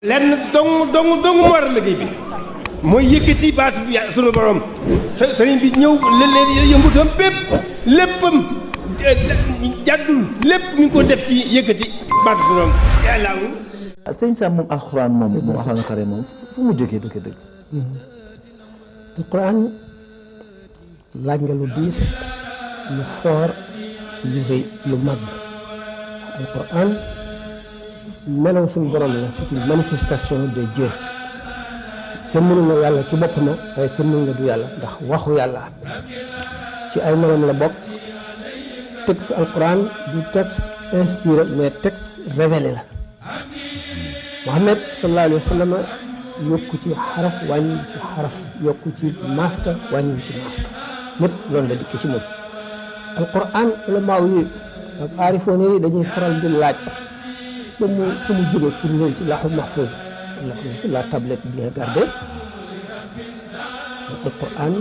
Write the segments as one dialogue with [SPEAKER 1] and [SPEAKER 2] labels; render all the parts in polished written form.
[SPEAKER 1] lenn dong mu war a liggéey bi mooy yëkkati baatu bi sunu borom sëriñ bi ñëw leen yëngutam bépp léppam jàddul lépp mi ngi ko def ci yëkkati baatu sunu borom yàlla.
[SPEAKER 2] sëñ Sam moom alxuraan moom alxuraan kare moom fu mu jógee dëgg-dëgg.
[SPEAKER 3] alxuraan laaj nga lu diis lu foor lu rëy lu mag alxuraan melaw suñu borom la c'est une manifestation de Dieu kenn mënu na yàlla ci bopp na waaye kenn mënu na du yàlla ndax waxu yàlla ci ay melam la bokk. texte alxuraan du texte inspiré mais texte révélé la Muhammad sallallahu alayhi wa sallam yokku ci xaraf wàññi ci xaraf yokku ci maska wàññi ci maska lépp loolu la dikk ci moom alquran ulamaaw yi ak aarifoon yi dañuy faral di laaj ba mu fu mu jóge pour ñëw ci laaxul mahfuz la tablette bien gardée alquran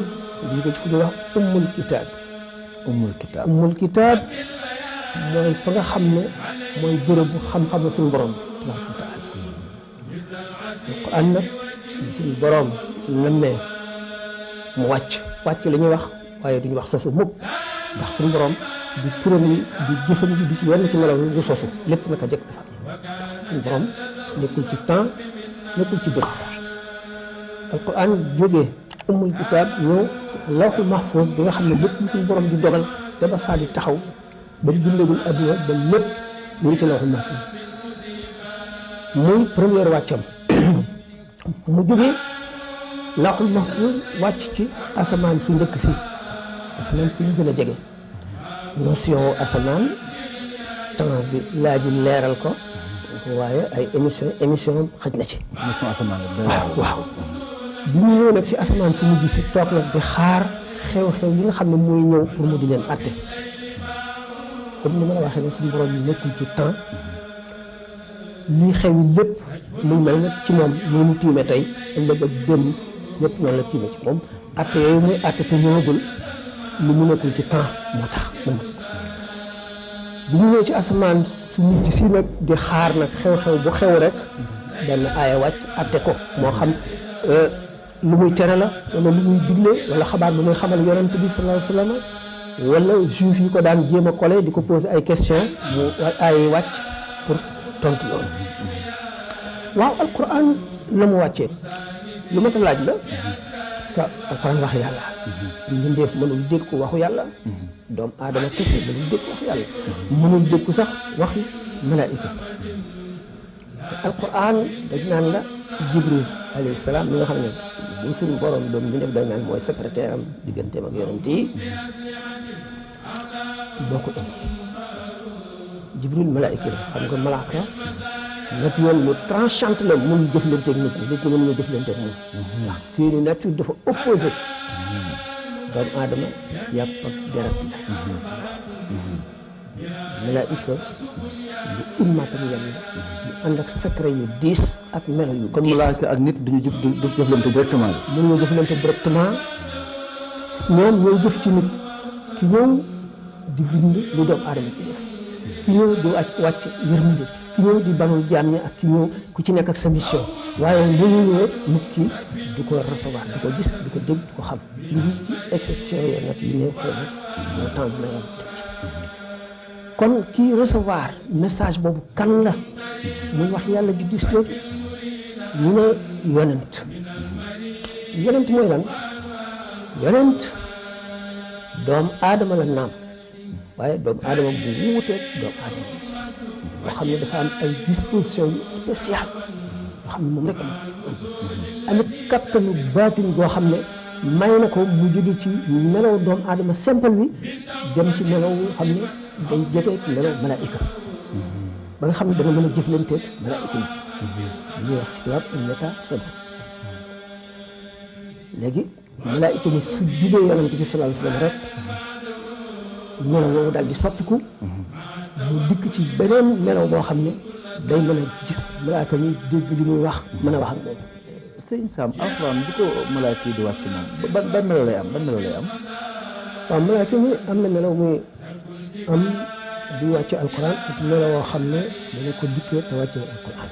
[SPEAKER 3] dañu ko ci ku di wax ummul kitaab mooy fa nga xam ne mooy bërëbu xam-xamu suñu borom tabaaraka wa taala alquran nag suñu borom nammee mu wàcc la ñuy wax waaye duñu wax sosu mukk ndax suñu borom du turam yi du jëfam yi du ci yenn ci melaw yi du sosu lépp naka jëkk dafa ndax suñu borom nekkul ci temps nekkul ci bët alquran jógee ummul kitaab ñëw lawhul mahfuz bi nga xam ne lépp lu suñu borom di dogal ba ba saa di taxaw ba mu bindagul adduna ba lépp mu ngi ci lawhul mahfuz muy première wàccam mu jógee lawhul mahfuz wàcc ci asamaan su njëkk si asamaan si ñu gën a jege notion asamaan temps bi laaju leeral ko waaye ay émission xaj na ci
[SPEAKER 2] émission asamaan
[SPEAKER 3] waaw bi mu ñëw nag ci asamaan si mujj si toog nag di xaar xew-xew yi nga xam ne mooy ñëw pour mu di leen atte comme ni ma la waxee ne suñu borom yi nekkul ci temps lii xew yi lépp muy mel nag ci moom ni mu tiime tey ëllëg ak démb ñëpp noonu la tiime ci moom atte yooyu muy atte te ñëwagul li mu nekkul ci temps moo tax moom bu mu ñëw ci asamaan su mujj si nag di xaar nag xew-xew bu xew rek benn aaya wàcc atte ko moo xam lu muy tere la wala lu muy digle wala xabaar bu muy xamal yonent bi sallallahu alayhi wa sallam wala juif yi ko daan jéem a collé di ko poser ay questions mu ay wàcc pour tontu loolu waaw alquran na mu wàccee lu ma ta laaj la parce que alquran wax yàlla mbindeef mënul dégg ko waxu yàlla doomu aadama kese mënul dégg ko waxu yàlla mënul dégg ko sax waxi malaayika alquran dañ naan la jibril alayhi salaam mi nga xam ne bu suñu borom doon bi def dañ naan mooy secrétaire am digganteem ak yonent yi moo ko indi jibril malaayika la xam nga malaaka nature lu tranchante la mënul jëflante ak nit ñi mënuñu jëflante ak moom ndax seeni nature dafa opposé doomu aadama yàpp ak deret la malaayika lu immatériel la ñu ànd ak secret yu diis ak melo yu diis.
[SPEAKER 2] kon malaaka ak nit duñu jëflante directement la.
[SPEAKER 3] mënuñoo jëflante directement ñoom ñooy jëf ci nit ki ñëw di bind lu doomu aadama di def ki ñëw di wàcc yërmande ki ñëw di banul jaam ñi ak ki ñëw ku ci nekk ak sa mission waaye li ñu ñëwee nit ki du ko recevoir du ko gis du ko dégg du ko xam lu dul ci exception yooyu nag yu ñëw xëy na moo temps bi na yàlla kon kii recevoir message boobu kan la muy wax yàlla ju dis jooju ñu ne yonent mooy lan yonent doomu aadama la naam waaye doomu aadama bu wuuteeg doomu aadama boo xam ne dafa am ay disposition yu spéciale yoo xam ne moom rek amit kattanu baatin goo xam ne may na ko mu jóge ci melaw doomu aadama simple bi dem ci melaw xam ne day joteeg melaw malaayika ba nga xam ne dana mën a jëflanteeg malaayika yi li ñuy wax ci tubaab un état second léegi malaayika ni su jubee yonent bi sallallahu alayhi wa sallam rek melaw woowu daal di soppiku mu dikk ci beneen melaw boo xam ne day mën a gis malaayika mi dégg li muy wax mën a wax ak moom.
[SPEAKER 2] sëñ Sam alxuraan bi ko malaayika yi di wàcc moom ban melaw lay am ban melaw lay am.
[SPEAKER 3] waaw malaayika mi am na melaw muy am di wàcc alquran ak melaw woo xam ne dana ko dikkee te wàcce alquran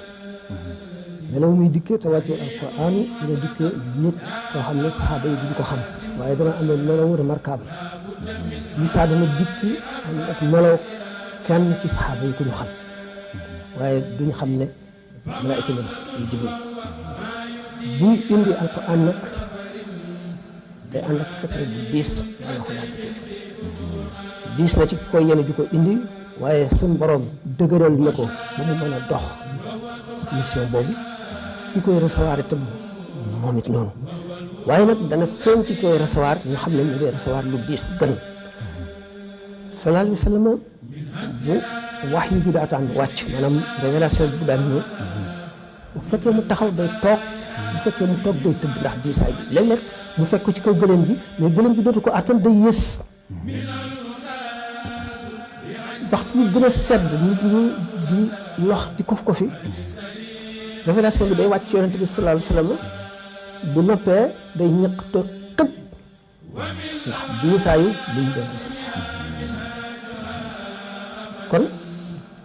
[SPEAKER 3] melaw muy dikkee te wàccewul alquran dina dikkee nit koo xam ne saxaaba yi duñ ko xam waaye dana amee melaw remarquable Isaa dana dikki am ak melaw kenn ci saxaaba yi ku ñu xam waaye duñ xam ne malaayika la yu Jibril buy indi alquran nag day ànd ak secret bu diis daa wax naa diis na ci ki koy yéene di ko indi waaye suñ borom dëgëral na ko ba mu mën a dox mission boobu ki koy recevoir itam moom it noonu waaye nag dana feeñ ci koy recevoir ñu xam ne mu ngi recevoir lu diis gën sallallahu alayhi wa sallam bu wax yi bi daataan wàcc maanaam révélation bu daan ñëw bu fekkee mu taxaw day toog bu fekkee mu toog day tëdd ndax diisaay bi léeg-léeg mu fekk ko ci kaw gëléem gi mais gëléem gi dootu ko attan day yées waxtu bi gën a sedd nit ñi di lox di kof ko fi révélation bi day wàcc yonent bi sallallahu alayhi wa sallam bu noppee day ñëq te xëpp ndax diisaayu li ñu doon gis kon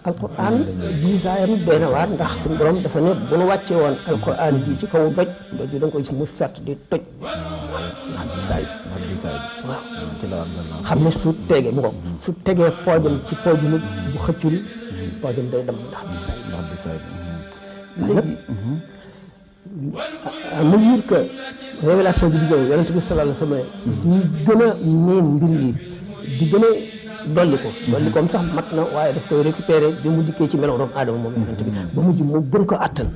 [SPEAKER 3] alquran diisaayam doy na waar ndax suñu borom dafa ne bu nu wàccee woon alquran bii ci kaw doj doj bi da nga koy gis mu fett di toj ndax diisaay waaw xam ne su tegee mu ko su tegee poojam ci pooju nit bu xëccul poojam day dem ndax diisaay waaye nag à mesure que révélation bi di ñëw yonent bi sallallahu alayhi wa sallam di gën a miin mbir yi di gën a dolli koom sax mat na waaye daf koy récupérer bi mu dikkee ci melaw doomu aadama moom yonent bi ba mujj mu gën ko àttan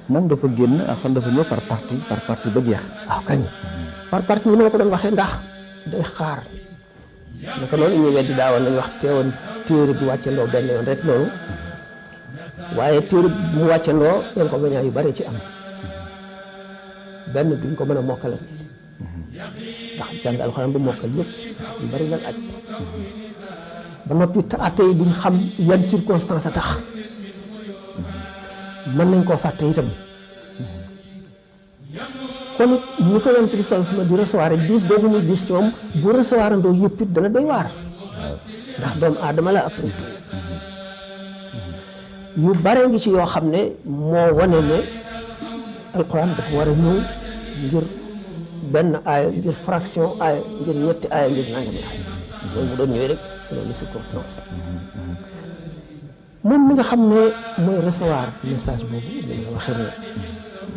[SPEAKER 2] moom dafa génn ak fan dafa ñëw par partie ba jeex.
[SPEAKER 3] waaw kañ par partie ni ma la ko doon waxee ndax day xaar naka noonu ñu weddi daawoon nañu wax teewoon téere bi wàccandoo benn yoon rek noonu waaye téere bi mu wàccandoo inconvénients yu bari ci am benn duñ ko mën a mokkalal ndax jàng alxuraan bu mokkal yëpp yu bari lan aj ba noppi te atte yi duñ xam yan circonstance a tax mën nañ koo fàtte itam kon ni ko yonent bi sallallahu alayhi wasallam di recevoir diis boobu muy diis ci moom bu recevoir andoo yëpp it dana doy waar ndax doomu aadama la après tout yu bare ngi ci yoo xam ne moo wane ne alquran dafa war a ñëw ngir benn aaya ngir fraction aaya ngir ñetti aaya ngir nangami aaya loolu mu doon ñëwee rek selon les circonstances moom mi nga xam ne mooy recevoir message boobu li nga waxee ne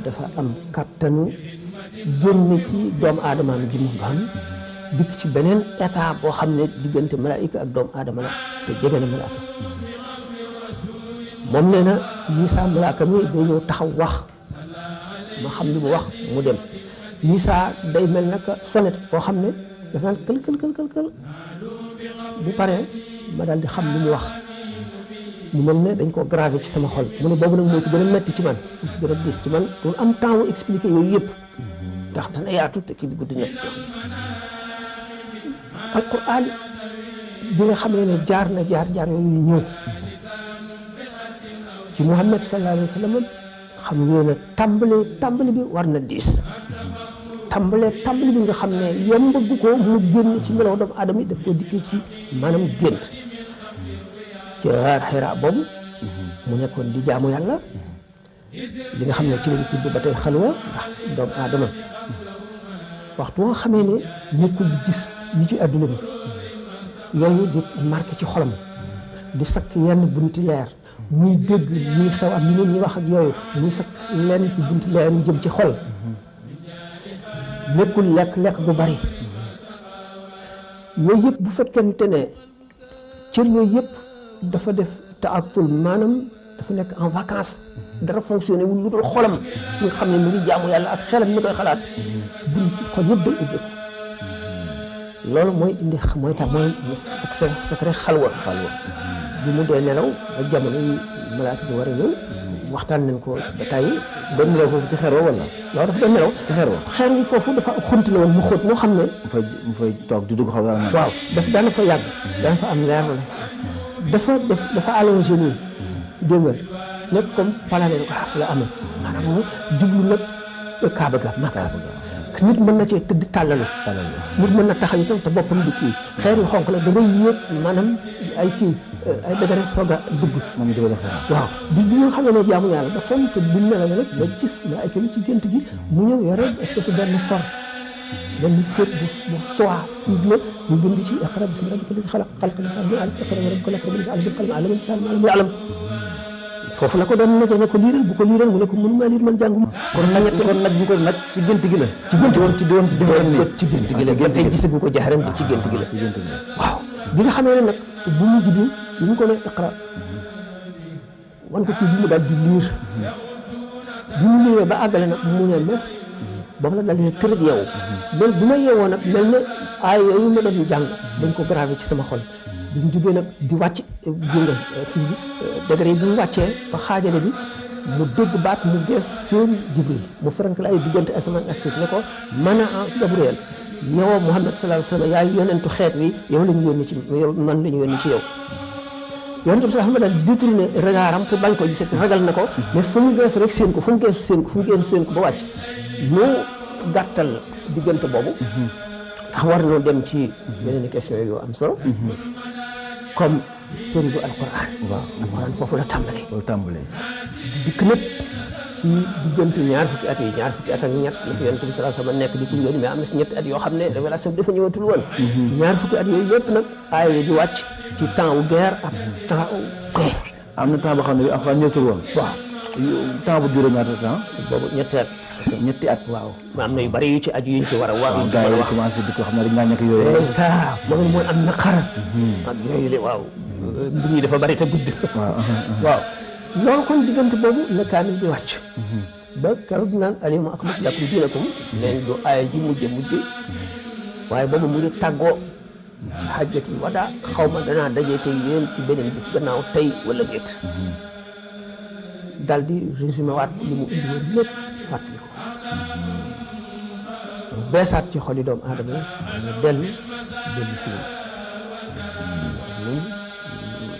[SPEAKER 3] dafa am kattanu génn ci doomu aadamaam gi mu doon dikk ci beneen état boo xam ne diggante malaayika ak doomu aadama la te jege na malaaka moom nee na Isaa malaaka mi day ñëw taxaw wax ma xam li mu wax mu dem misaa day mel naka sonnet boo xam ne dafa naan kël kël kël kël kël bu paree ma daal di xam li mu wax mu mel ne dañ koo gravé ci sama xol mu ne boobu nag moo ci gën a metti ci man moo ci gën a diis ci man pour am temps wu expliquer yooyu yëpp ndax dana yaatu te kii bi guddi na alquran bi nga xamee ne jaar yooyu ñëw ci Muhammad sallallahu alayhi wa sallam xam ngeen ne tàmbali bi war na diis tàmbali bi nga xam ne yombagu ko mu génn ci melaw doomu aadama yi daf ko dikkee ci maanaam gént ci xaar Xiraa boobu mu nekkoon di jaamu yàlla li nga xam ne ci lañ tudd ba tey xalwa ndax doomu aadama waxtu nga xamee ne nekkul di gis yi ci adduna bi yooyu di marqué ci xolam di sakk yenn bunti leer muy dégg ñuy xew am ñeneen ñi wax ak yooyu muy sakk lenn ci bunti leer mu jëm ci xol nekkul lekk gu bari yooyu yëpp bu fekkente ne cër yooyu yëpp dafa def taatul maanaam dafa nekk en vacances dara fonctionné wul lu dul xolam nga xam ne mu ngi jaamu yàlla ak xelam mi koy xalaat bunti xol yëpp day ubbeeku loolu mooy indi mooy tax mooy secret xalwa bi mu dee nelaw ak jamono yi malaaka bi war a ñëw waxtaan nañ ko ba tàyyi
[SPEAKER 2] doon nelaw foofu ci xeer wa wala
[SPEAKER 3] waaw dafa doon nelaw
[SPEAKER 2] ci xeer wa
[SPEAKER 3] xeer wi foofu dafa xunti la woon mu xóot moo xam ne
[SPEAKER 2] mu fay toog di dugg xaw
[SPEAKER 3] waaw daana fa yàgg daana fa am leer la dafa allongé nii dégg nga nekk comme parallélographe la amee maanaam mu jublu nag kaaba ga Makka nit mën na cee tëdd tàllalu nit mën na taxaw itam te boppam di kii xeer yu xonq la da ngay yéeg maanaam ay kii ay dëgëre soog a dugg waaw bis bi nga xam ne jaamu yàlla ba sonn te bu nelaw nag ba gis ma ay kii ci gént gi mu ñëw yore espèce benn sor benn seet bu soie la ñu bind ci iqra bismi rabbika llazi xalaq xalaqal insaana min alaq iqra wa rabbuka l-akram allazii allama bil qalam allama l-insaana maa lam ya'lam foofu la ko doon nekkee ne ko liiral bu ko liiral mu ne ko mënuma liir man jànguma
[SPEAKER 2] kon nag bu ko nag ci gént gi la ci gént gi la
[SPEAKER 3] tey gisagu ko jaxaram ci gént gi la waaw bi nga xamee ne nag bu mujj bi ñu ko ne iqra wan ko ci bi mu daal di liir bi mu liiree ba àggale nag mu ne mes boobu la daal di ne tërëj yeewu mel bi ma yeewoo nag mel ne aay yooyu ma doon jàng dañ ko gravé ci sama xol bi mu jógee nag di wàcc jënga kii bi degré bi mu wàccee ba xaajale bi mu dégg baat mu gees seen Jibril mu farank la ay diggante asamaan ak suuf ne ko mën a Gabriel yow Muhammad sallallahu alayhi wa sallam yaay yonentu xeet wi yow la ñu yónni ci yow man la ñu yónni ci yow yonent bi sallallahu alayhi wa sallam daal détourné regardaram pour bañ ko gisati ragal na ko mais fu mu geesu rek seen ko fu mu geesu seen ko ba wàcc mu gàttal diggante boobu ndax war nañoo dem ci yeneen question yoo am solo comme story bu alquran waaw alquran foofu la tàmbalee dikk nag ci diggante ñaar fukki at ak ñett la fi yonent bi sallallahu alayhi wa sallam nekk di ko yónni mais am na si ñetti at yoo xam ne révélation bi dafa ñëwatul woon ñaar fukki at yooyu yëpp nag aaya yi di wàcc ci temps wu guerre ak temps wu paix
[SPEAKER 2] am na temps boo xam ne alquran ñëwatul woon
[SPEAKER 3] waaw
[SPEAKER 2] temps bu duré ñaata temps
[SPEAKER 3] boobu ñetti at
[SPEAKER 2] waaw
[SPEAKER 3] ma am na yu bari yu ci aju yuñ ci war a wax
[SPEAKER 2] gars yi commencé di ko xam ne dañ ngaa ñàkk yooyu
[SPEAKER 3] ça moom mooy am na xara ak yooyu le waaw mbir ñi dafa bari te gudd waaw loolu kon diggante boobu la kaamil bi wàcc ba keroog naan al-yawma akmaltu lakum diinakum leen du aaya ji mujj waaye boobu mu ngi tàggoo ci hajjatul wadaa xaw ma danaa dajee tey yéen ci beneen bis gannaaw tey wala déet dal di résumé waat li mu indi woon lépp fàttali ko beesaat ci xoli doomu aadama yi ñu dellu si ñun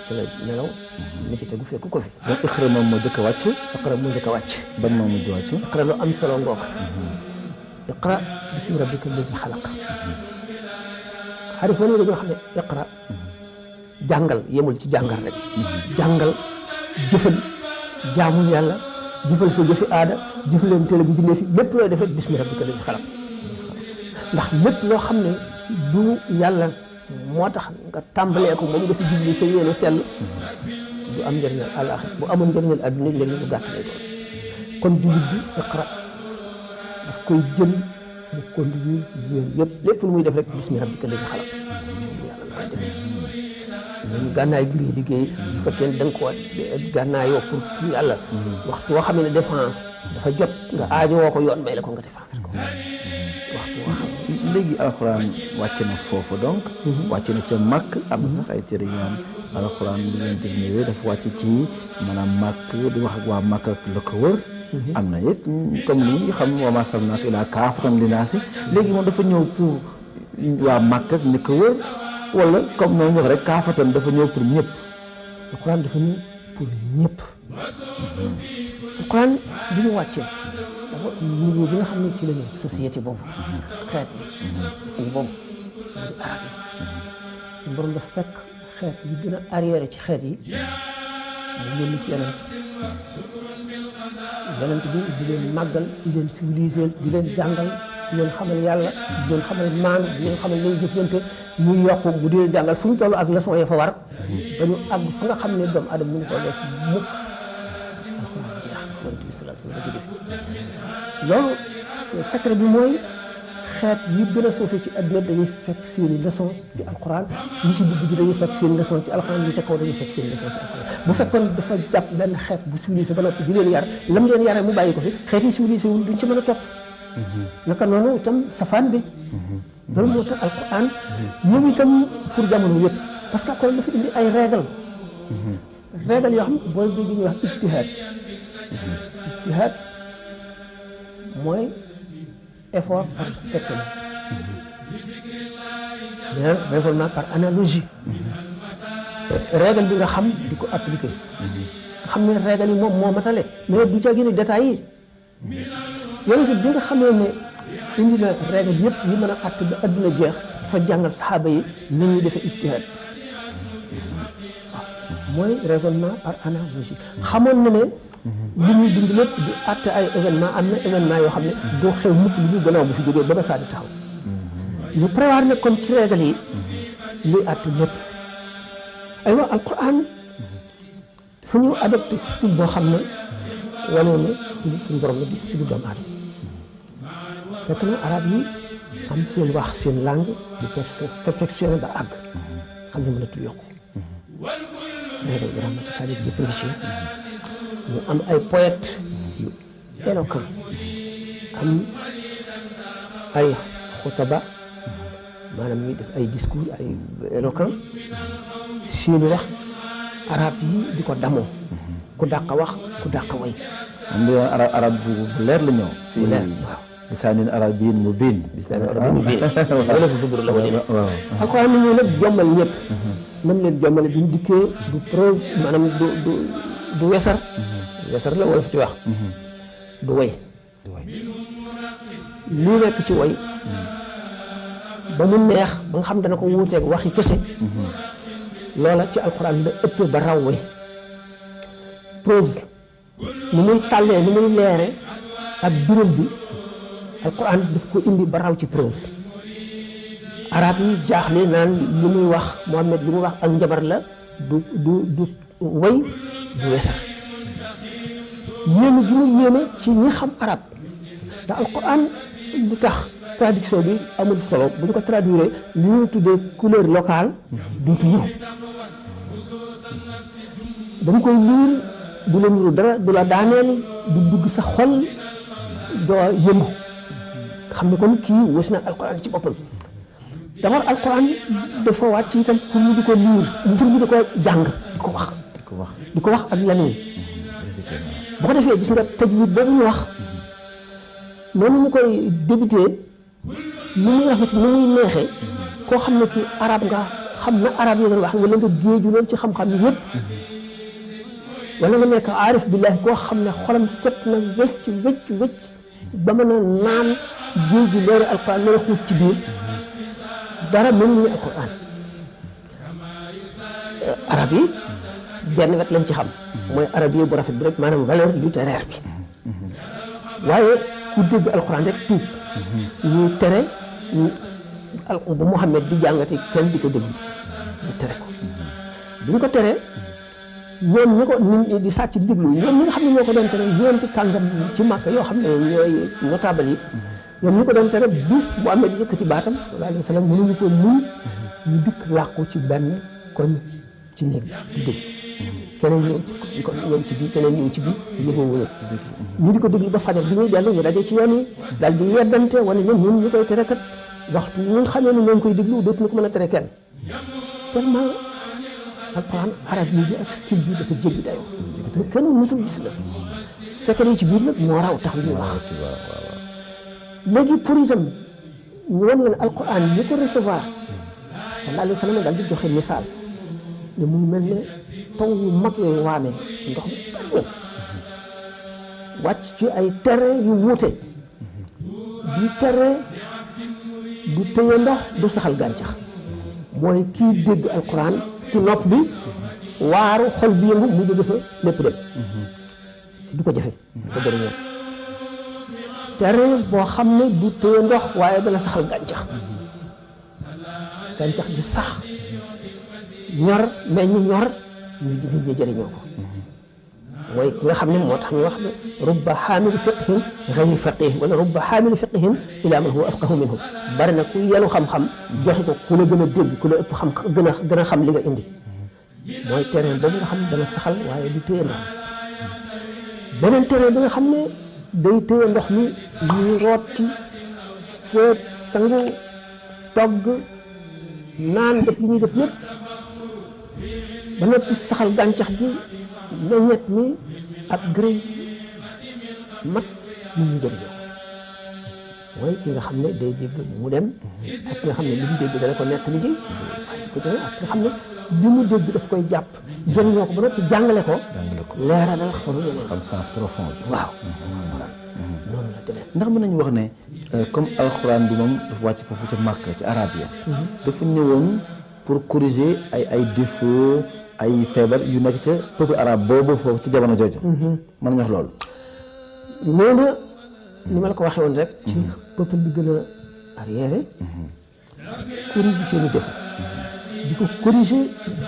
[SPEAKER 3] ci la nelaw ni ci tegu fekk ko fi
[SPEAKER 2] donc iqra moom moo njëkk a wàcc
[SPEAKER 3] ban
[SPEAKER 2] moom mujj wàcc
[SPEAKER 3] iqra lu am solo ngoog iqra bismi rabbika allazi xalaq xarifoon yi dañoo xam ne iqra jàngal yemul ci jàngal rek jàngal jëfal jaamu yàlla jëfal sa jëfi aada jëfalanteel ak mbindéef fi lépp looy defee bismi rabbika allazi xalaq ndax lépp loo xam ne du yàlla moo tax nga tàmbalee ko moom nga si jubli sa yéene sell du am njëriñal àllaaxira bu amoon njëriñal adduna njëriñ bu gàtt lay doon kon jullit bi iqra daf koy jël mu conduire yëpp lépp lu muy def rek bismi rabbika allazi xalaq yàlla la koy defee ñun gànnaay gi ngay liggéey bu fekkee da nga ko gànnaayoo pour yàlla waxtu woo xam ne défense dafa jot nga aajo woo ko yoon may la ko nga défendre ko
[SPEAKER 2] léegi alxuraan wàcc na foofu donc wàcc na ca màkk am na sax ay téere yu naan alxuraan bi ngeen di ñëwee dafa wàcc ci maanaam màkk di wax ak waa màkk ak la ko wër am na it comme ni ñu xam wa maa arsalnaaka illaa kaafatan linnaasi léegi moom dafa ñëw pour waa màkk ak ni ko wër wala comme noonu wax rek kaafatan dafa ñëw pour ñëpp
[SPEAKER 3] alxuraan dafa ñëw pour ñëpp alxuraan bi ñu wàccee dafa milieu bi nga xam ne ci la ñëw société boobu xeet bi boobu muy arab yi suñu borom dafa fekk xeet yi gën a arrière ci xeet yi mu yónni ci yonent bi di leen màggal di leen civiliser di leen jàngal di leen xamal yàlla di leen xamal maan di leen xamal lay jëflante muy yokku mu di leen jàngal fu ñu toll ak leçon ya fa war ba ñu àgg fa nga xam ne doomu aadama mënu ko lees mukk alxuraan jeex yonent bi sallallahu alayhi wa sallam jóge fi loolu secret bi mooy xeet yi gën a suufee ci àdduna dañuy fekk seeni leçon ci alxuraan yi ci dugg bi dañuy fekk seen leçon ci alxuraan yi ca kaw dañuy fekk seen leçon ci alxuraan bu fekkoon dafa jàpp benn xeet bu civilisé ba noppi di leen yar lam leen yaree mu bàyyi ko fi xeet yi civilisé wul duñ ci mën a topp naka noonu itam safaan bi loolu moo tax alxuraan ñëw itam pour jamono yëpp parce que alxuraan dafa indi ay règle yoo xam ne booy dégg ñuy wax ijtihaad mooy effort par perfection raisonnement par analogie règle bi nga xam di ko appliquer nga xam ne règle yi moom moo matale mais du ca gën a détails yi yonent bi nga xamee ne indi na règle yëpp yi mën a àtt ba adduna jeex dafa jàngal saxaaba yi nañuy defee ijtihaad mooy raisonnement par analogie xamoon na ne li ñuy dund lépp di àtte ay événement am na événement yoo xam ne doo xew mukk lu ñu gannaaw bu fi jógee ba ba saa di taxaw ñu prévoir ne kon ci règle yi luy àtte lépp aywa alquran dafa ñëw adopté style boo xam ne wane ne style suñu borom la di style doomu aadama fekk na arab yi am seen wax seen langue di perfectionné ba àgg xam ne mënatul yokku règle grammaticale di précieux ñu am ay poète yu éloquent am ay xutaba maanaam ñuy def ay discours ay éloquent seeni wax arab yi di ko damoo ku dàq wax ku dàq way
[SPEAKER 2] am na arab bu leer la ñëw
[SPEAKER 3] fii leer waaw
[SPEAKER 2] lisaanin arabiyyin mubiin
[SPEAKER 3] loolu fi subur la wala alxuraan ni ñu nag jommal ñëpp nam leen jommale bi ñu dikkee du prose maanaam du wesar la wala fi ci wax du way lii nekk ci way ba mu neex ba nga xam dana ko wuuteeg waxi kese loola ci alxuraan la ëppee ba raw way prose ni muy tàllee ni muy leere ak biral bi alxuraan daf ko indi ba raw ci prose arab yi jaaxle naan li muy wax Muhammad li muy wax ak njabar la du way du wesar yéeme ji mu yéeme ci ñi xam arab ndax alquran di tax traduction bi amul solo bu ñu ko traduire li ñuy tuddee couleur locale duutu ñëw da nga koy liir du la niru dara du la daaneel du dugg sa xol doo yëngu xam ne kon kii wës na alquran ci boppam d'abord alquran dafa wàcc itam pour ñu di ko liir pour ñu di ko jàng di ko wax ak leneen bu ko defee gis nga tajwid boobu ñu wax noonu ñu koy débuté ni muy rafet ni muy neexee koo xam ne kii arab nga xam na arab yi doon wax wala nga géeju loolu ci xam-xam yi yëpp wala nga nekk aarif billahi koo xam ne xolam set na wecc ba mën a naan ci géeju leeri alquran loola xuus ci biir dara mel ni alquran arab yi genn wet lañ ci xam mooy arab yi bu rafet bi rek maanaam valeur littéraire bi waaye ku dégg alquran rek tuub ñu tere bu Muhammad di jàngati kenn di ko déglu ñu tere ko bi ñu ko teree ñoom ñi ko nit di sàcc di déglu ñoom ñi nga xam ne ñoo ko doon tere ñeenti kàngam ci Màkka yoo xam ne ñooy notable yi ñoom ñi ko doon tere bis Muhammad di yëkkati baatam sallallahu alayhi wa sallam mënuñu ko muñ ñu dikk làqu ci benn koñ ci néeg di dégg keneen ñëw ci bii keneen ñëw ci bii yëgoo ñu di ko déglu ba fajar bi ñuy dellu ñu daje ci yoon wi daal di weddante wane ne ñun ñu koy tere kat waxtu ñun xamee ne ñoo koy déglu dootuñu ko mën a tere kenn tellement alquran arab yi bi ak style bi dafa jéggi dayoo lu kenn mësul gis la secret yi ci biir nag moo raw tax ñuy wax léegi pour itam ñu wan leen alquran ñi ko recevoir sallallahu alayhi wa sallam daal di joxe misaal ne mu ngi mel ne taw yu mag yooyu waamee ndox mu bari wàcc ci ay terrain yu wuute bii terrain du téye ndox du saxal gàncax mooy kii dégg alquran ci nopp bi waaru xol bi yëngu mu jóge fa lépp dem du ko jafe du ko jëriñoo terrain boo xam ne du téye ndox waaye dana saxal gàncax gàncax gi sax ñor meññ ñor ñu jëriñoo ko mooy ki nga xam ne moo tax ñu wax ne rubba xaamili fiqhin gayri faqih wala rubba xaamili fiqhin ila man huwa afqahu minhu bari na ku yenu xam-xam joxe ko ku la gën a dégg ku la ëpp xam gën a xam li nga indi mooy terrain boobu nga xam ne dana saxal waaye du téye ndox beneen terrain bi nga xam ne day téye ndox mi ñuy root ci fóot sangu togg naan def li ñuy def lépp ba noppi saxal gàncax gi meññet mi ak gré mat ñu ñu jëriñoo mooy ki nga xam ne day dégg mu dem ak ki nga xam ne li mu dégg dana ko nett liggéey waaye ko ak ki nga xam ne li mu dégg daf koy jàpp jëriñoo ko ba noppi jàngale ko leeralal xolu yeneen
[SPEAKER 2] xam sens profond bi
[SPEAKER 3] waaw noonu la demee
[SPEAKER 2] ndax mën nañu wax ne comme alxuraan bi moom dafa wàcc foofu ca Makka ci arab ya dafa ñëwoon pour corriger ay défauts ay feebar yu nekk ca peuple arabe boobu foofu ci jamono jooju mën nañu wax loolu
[SPEAKER 3] nee na ni ma la ko waxee woon rek ci peuple bi gën a arriéré corriger seeni défaut di ko corriger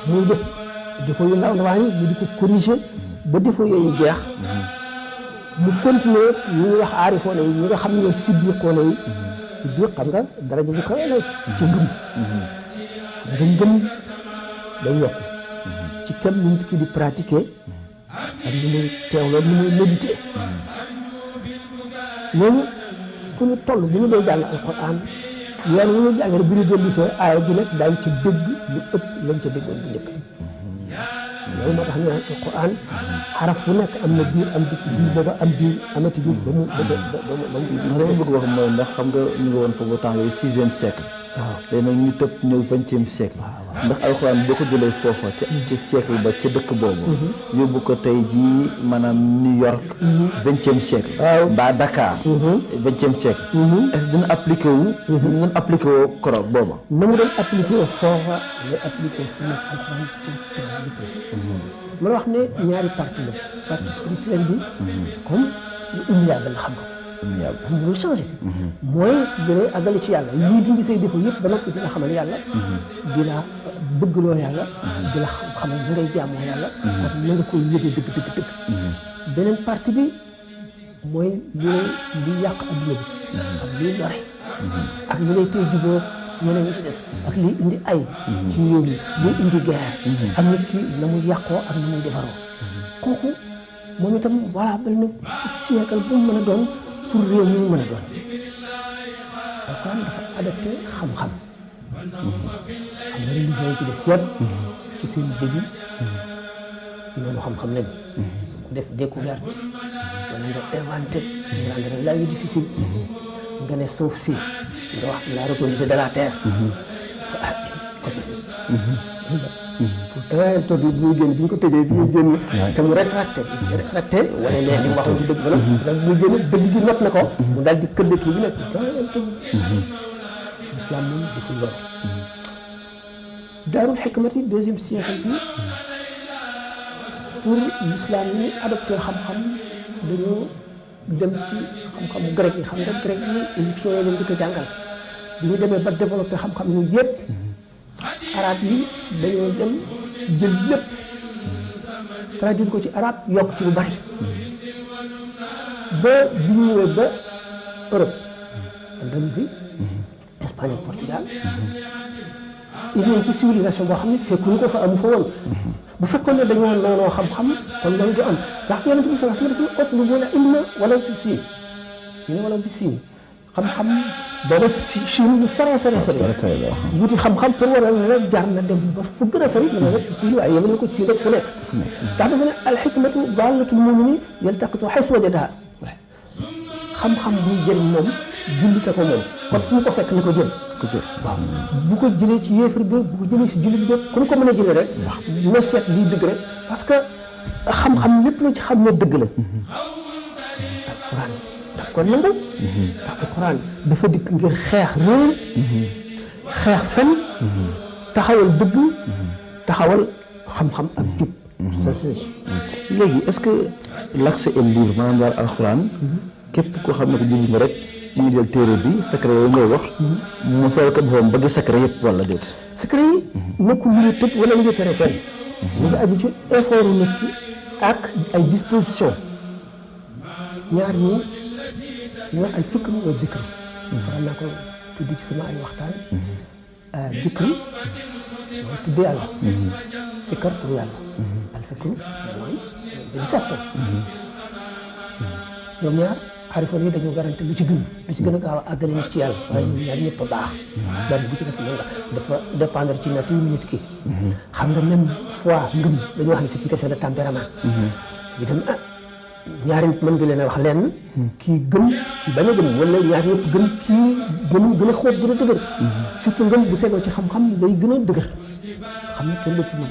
[SPEAKER 3] muy des défaut yu ndaw ndawaan yi di ko corriger ba défaut yooyu jeex mu continuer ñu ñuy wax aarifoona yi ñi nga xam ne ñoom siddiqoona yi siddiq xam nga daraja ju kawe la ci ngëm ngëm day yokk ci kem nu nit ki di pratiquer ak ni muy teewloo ni muy méditer ñooñu fu ñu toll bu ñu dee jàng alquran yoon wu ñu jàng rek bi ñu dellu see aaya ju nekk daañu ci dégg lu ëpp lañ ca déggoon bu njëkk loolu moo tax ñu naan alquran xaraf fu nekk am na biir am bitti biir booba am biir amati biir ba mu
[SPEAKER 2] li ma bëgg wax mooy ndax xam nga ñu ngi woon foofu temps yooyu 6e siècle
[SPEAKER 3] waaw
[SPEAKER 2] léegi nag ñu tëb ñëw 20e siècle ndax alxuraan boo ko jëlee foofa ci siècle ba ca dëkk boobu yóbbu ko tey jii maanaam New York 20e siècle mbaa Dakar 20e siècle est-ce que dina appliqué wu dina appliqué woo koro booba
[SPEAKER 3] na mu doon appliqué woo foofa lay appliqué fu nekk alxuraan mën wax ne ñaari partie la partie spirituelle bi comme lu immuable xam nga am lu changé mooy dina àggale ci yàlla lii dindi say défaut yëpp ba noppi dina xamal yàlla di la bëggloo yàlla di la xamal ni ngay jaamoo yàlla ak na nga koy yëgee dëgg beneen partie bi mooy li yàq adduna bi ak liy lore ak li lay tey jubóo ñeneen ñi ci des ak liy indi ay ci réew mi liy indi guerre ak nit ki na muy yàqoo ak na muy defaroo kooku moom itam voilà bal na siècle bu mu mën a doon pour réew mi mu mën a doon alxuraan dafa adapté xam-xam xam nga religion yi ci des yëpp ci seen début noonu xam-xam lañ def découverte wala nga inventé nga ne la vie difficile nga ne suuf si nga wax la rotondité de la terre to bi muy génn bi ñu ko tëjee bi muy génn te mu rétracté wane ne li mu waxoon du dëgg ba muy génn dëgg gi not na ko mu daal di këdd kii bi nag l'islam moom deful loolu daarul xikmati 2e siècle bi pour l'islam yi adopté xam-xam dañoo dem ci xam-xamu grec yi xam nga grec yi égyptiens yi lañ ko jàngal bi ñu demee ba développé xam-xam yooyu yëpp arab yi dañoo dem jël lépp traduire ko ci arab yokk ci lu bari ba bi ñu ñëwee ba Europe Andalousie Espagne ak Portugal indi nañ ci civilisation boo xam ne fekkuñu ko fa amu fa woon bu fekkoon ne dañoo noonoo xam-xam kon loolu du am ndax yonent bi sallallahu alayhi wa sallam dafa utlubu ilma walaw fi siin ñu ne walaw fi siin xam-xam booba si lu sore wuti xam-xam pour waral ne la jar na dem ba fu gën a sori mu ne rek Siin waaye yéen ko Siin rek fu nekk ndax dafa ne alxikmatu daalatul mumini yaltaqitu xaysu wajadaha xam-xam buy jëriñ moom jullit a ko moom kon fu mu ko fekk ni ko jël waaw bu ko jëlee ci yéefar bi bu ko jëlee si jullit bi ku ko mën a jëlee rek na seet lii dëgg rek parce que xam-xam lépp la ci xam ne dëgg la alquran daf ko nangu ndax alquran dafa dikk ngir xeex réer xeex fen taxawal dëgg taxawal xam-xam ak jub
[SPEAKER 2] léegi est-ce que l'accès est libre maanaam daal alquran képp koo xam ne ko jullit nga rek ñu ngi jël téere bi secret yooyu ngay wax mu sol ko boppam ba gis secret yëpp wala déet
[SPEAKER 3] secret yi nekkul lu ñu tëj wala lu ñu tere kenn mu ngi aju ci effort nit ki ak ay disposition ñaar ñi ñoo al fikr wa dikr faral naa ko tudd ci sama ay waxtaan dikr mooy tudd yàlla fikr pour yàlla al fikr mooy méditation ñoom ñaar xarifoon yi dañoo garante lu ci gën a gaaw a àggale nit ci yàlla waaye ñoom ñaar ñëpp a baax benn bu ci nekk mën nga dafa dépendre ci nature nit ki xam nga même foi ngëm dañoo wax ne c'est une question de tempérament itam ñaari nit mën nga leen a wax lenn kii gëm kii bañ a gëm wala ñaar ñëpp gëm kii gën a xóot gën a dëgër surtout ngëm bu tegoo ci xam-xam day gën a dëgër xam ne kenn lépp mën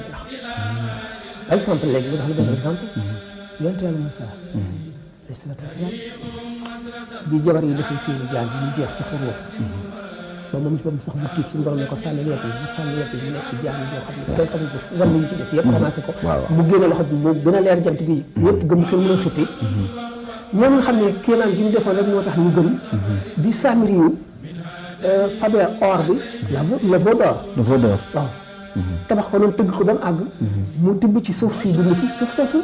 [SPEAKER 3] ndax exemple léegi nga tax la benn exemple yonent yàlla Moussa alayhi salaatu wasalaam bi jabar yi dafay seeni jaan bi ñu jeex ci xuroo ba moom ci boppam sax bu tiit suñu borom ne ko sànni yett yi mu sànni yett yi mu nekk ci jaan yi yoo xam ne kenn xamul ko wàll yi ci des yëpp ramassé ko mu génne loxo bi mu gën a leer jant bi yëpp gëm kenn mën a xippi ñoom nga xam ne kéemaan gi ñu defoon rek moo tax ñu gëm bi Samiri yu fabee or bi le veau d'or waaw tabax ko noonu tëgg ko ba mu àgg mu tibb ci suuf si dund si suuf soosu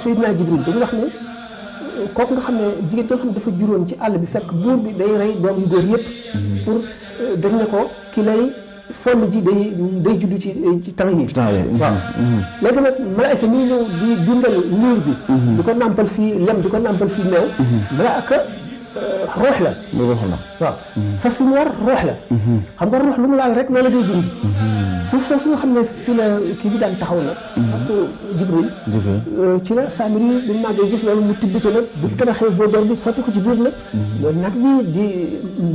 [SPEAKER 3] Seydina Jibril dañu wax ne kooku nga xam ne jigéen nga xam ne dafa juróon ci àll bi fekk buur bi day rey doom yu góor yëpp pour dañ ne ko ki lay fond ji day juddu ci temps yi waaw léegi nag malaayka ñi ñëw di dundal liir bi di ko nàmpal fii lem di ko nàmpal fii meew malaayka ruux la waaw fas fi mu war ruux la xam nga ruux lu mu laal rek loolu la day dund suuf soosu nga xam ne fii la kii bi daan taxaw nag fasu Jibril ci la Samiri bi mu màggee gis loolu mu tibb ci nag bu tabaxee boo door bi sotti ko ci biir nag loolu nag bi di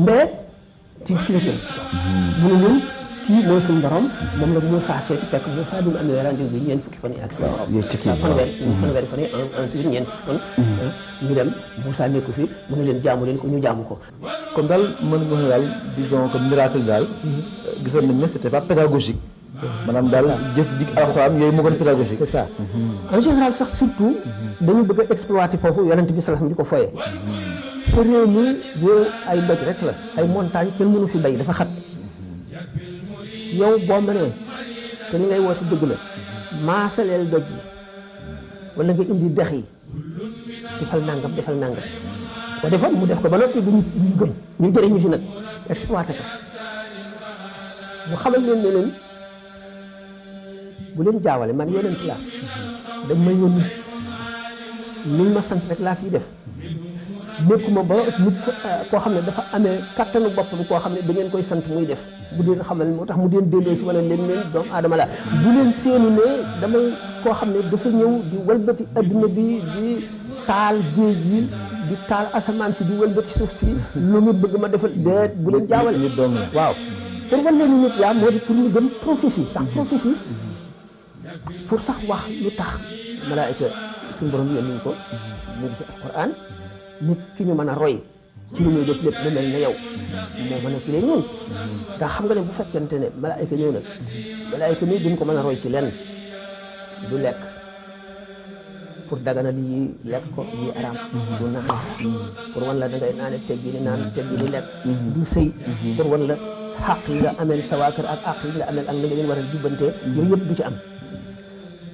[SPEAKER 3] mbee ci kilifin mu ne ñun kii mooy suñu borom moom la Moussa seeti fekk Moussa bi mu amee rendez-vous bi ñeent fukki fan yi ak suñu borom fanweeri fan yi ensuite ñeent fukki fan ñu dem Moussa nekku fi mu ne leen jaamu leen ko ñu jaamu ko
[SPEAKER 2] kon daal mën nga wax daal disons que miracle daal gisoon nañ ne c'était pas pédagogique maanaam daal jëf jig alxuraan yooyu moo gën pédagogique
[SPEAKER 3] c'est ça en général sax surtout dañu bëgg a exploiter foofu yonent bi sallallahu alayhi wasallam di ko foyee sa réew mi yow ay doj rek la ay montagne kenn mënu fi bay dafa xat yow boo mënee te li ngay woote dëgg la maasaleel doj yi wala nga indi dex yi defal nangam ko defoon mu def ko ba noppi duñu gëm ñu jëriñu si nag exploité ko mu xamal leen ne leen bu leen jaawale man yonent laa dañ ma yónni liñ ma sant rek laa fiy def nekkuma ba nit koo xam ne dafa amee kattanu boppam koo xam ne da ngeen koy sant muy def bu deen xamal moo tax mu deen delloo si wala leen doomu aadama la bu leen seenu ne damay koo xam ne dafa ñëw di walbati adduna bi di taal géej yi di taal asamaan si di walbati suuf si lu ñu bëgg ma defal déet bu leen jaawale nit doom la waaw pour wan leen nit yaa moo di pour ñu gëm prophétie tax prophétie pour sax wax lu tax malaayika suñu borom yónni ko mu ngi si alquran nit ki ñu mën a roy ci lu muy def lépp lu mel ne yow moo mën a kilee ñun ndax xam nga ne bu fekkente ne malaayika ñëw na malaayika nii duñ ko mën a roy ci lenn du lekk pour daganal yi lekk ko yi araam du naan pour wan la da ngay naane teggi ni naan teggi ni lekk du sëy pour wan la xaq yi nga ameel sa waa kër ak xaq yi nga ameel ak na nga leen war a jubbantee yooyu yëpp du ci am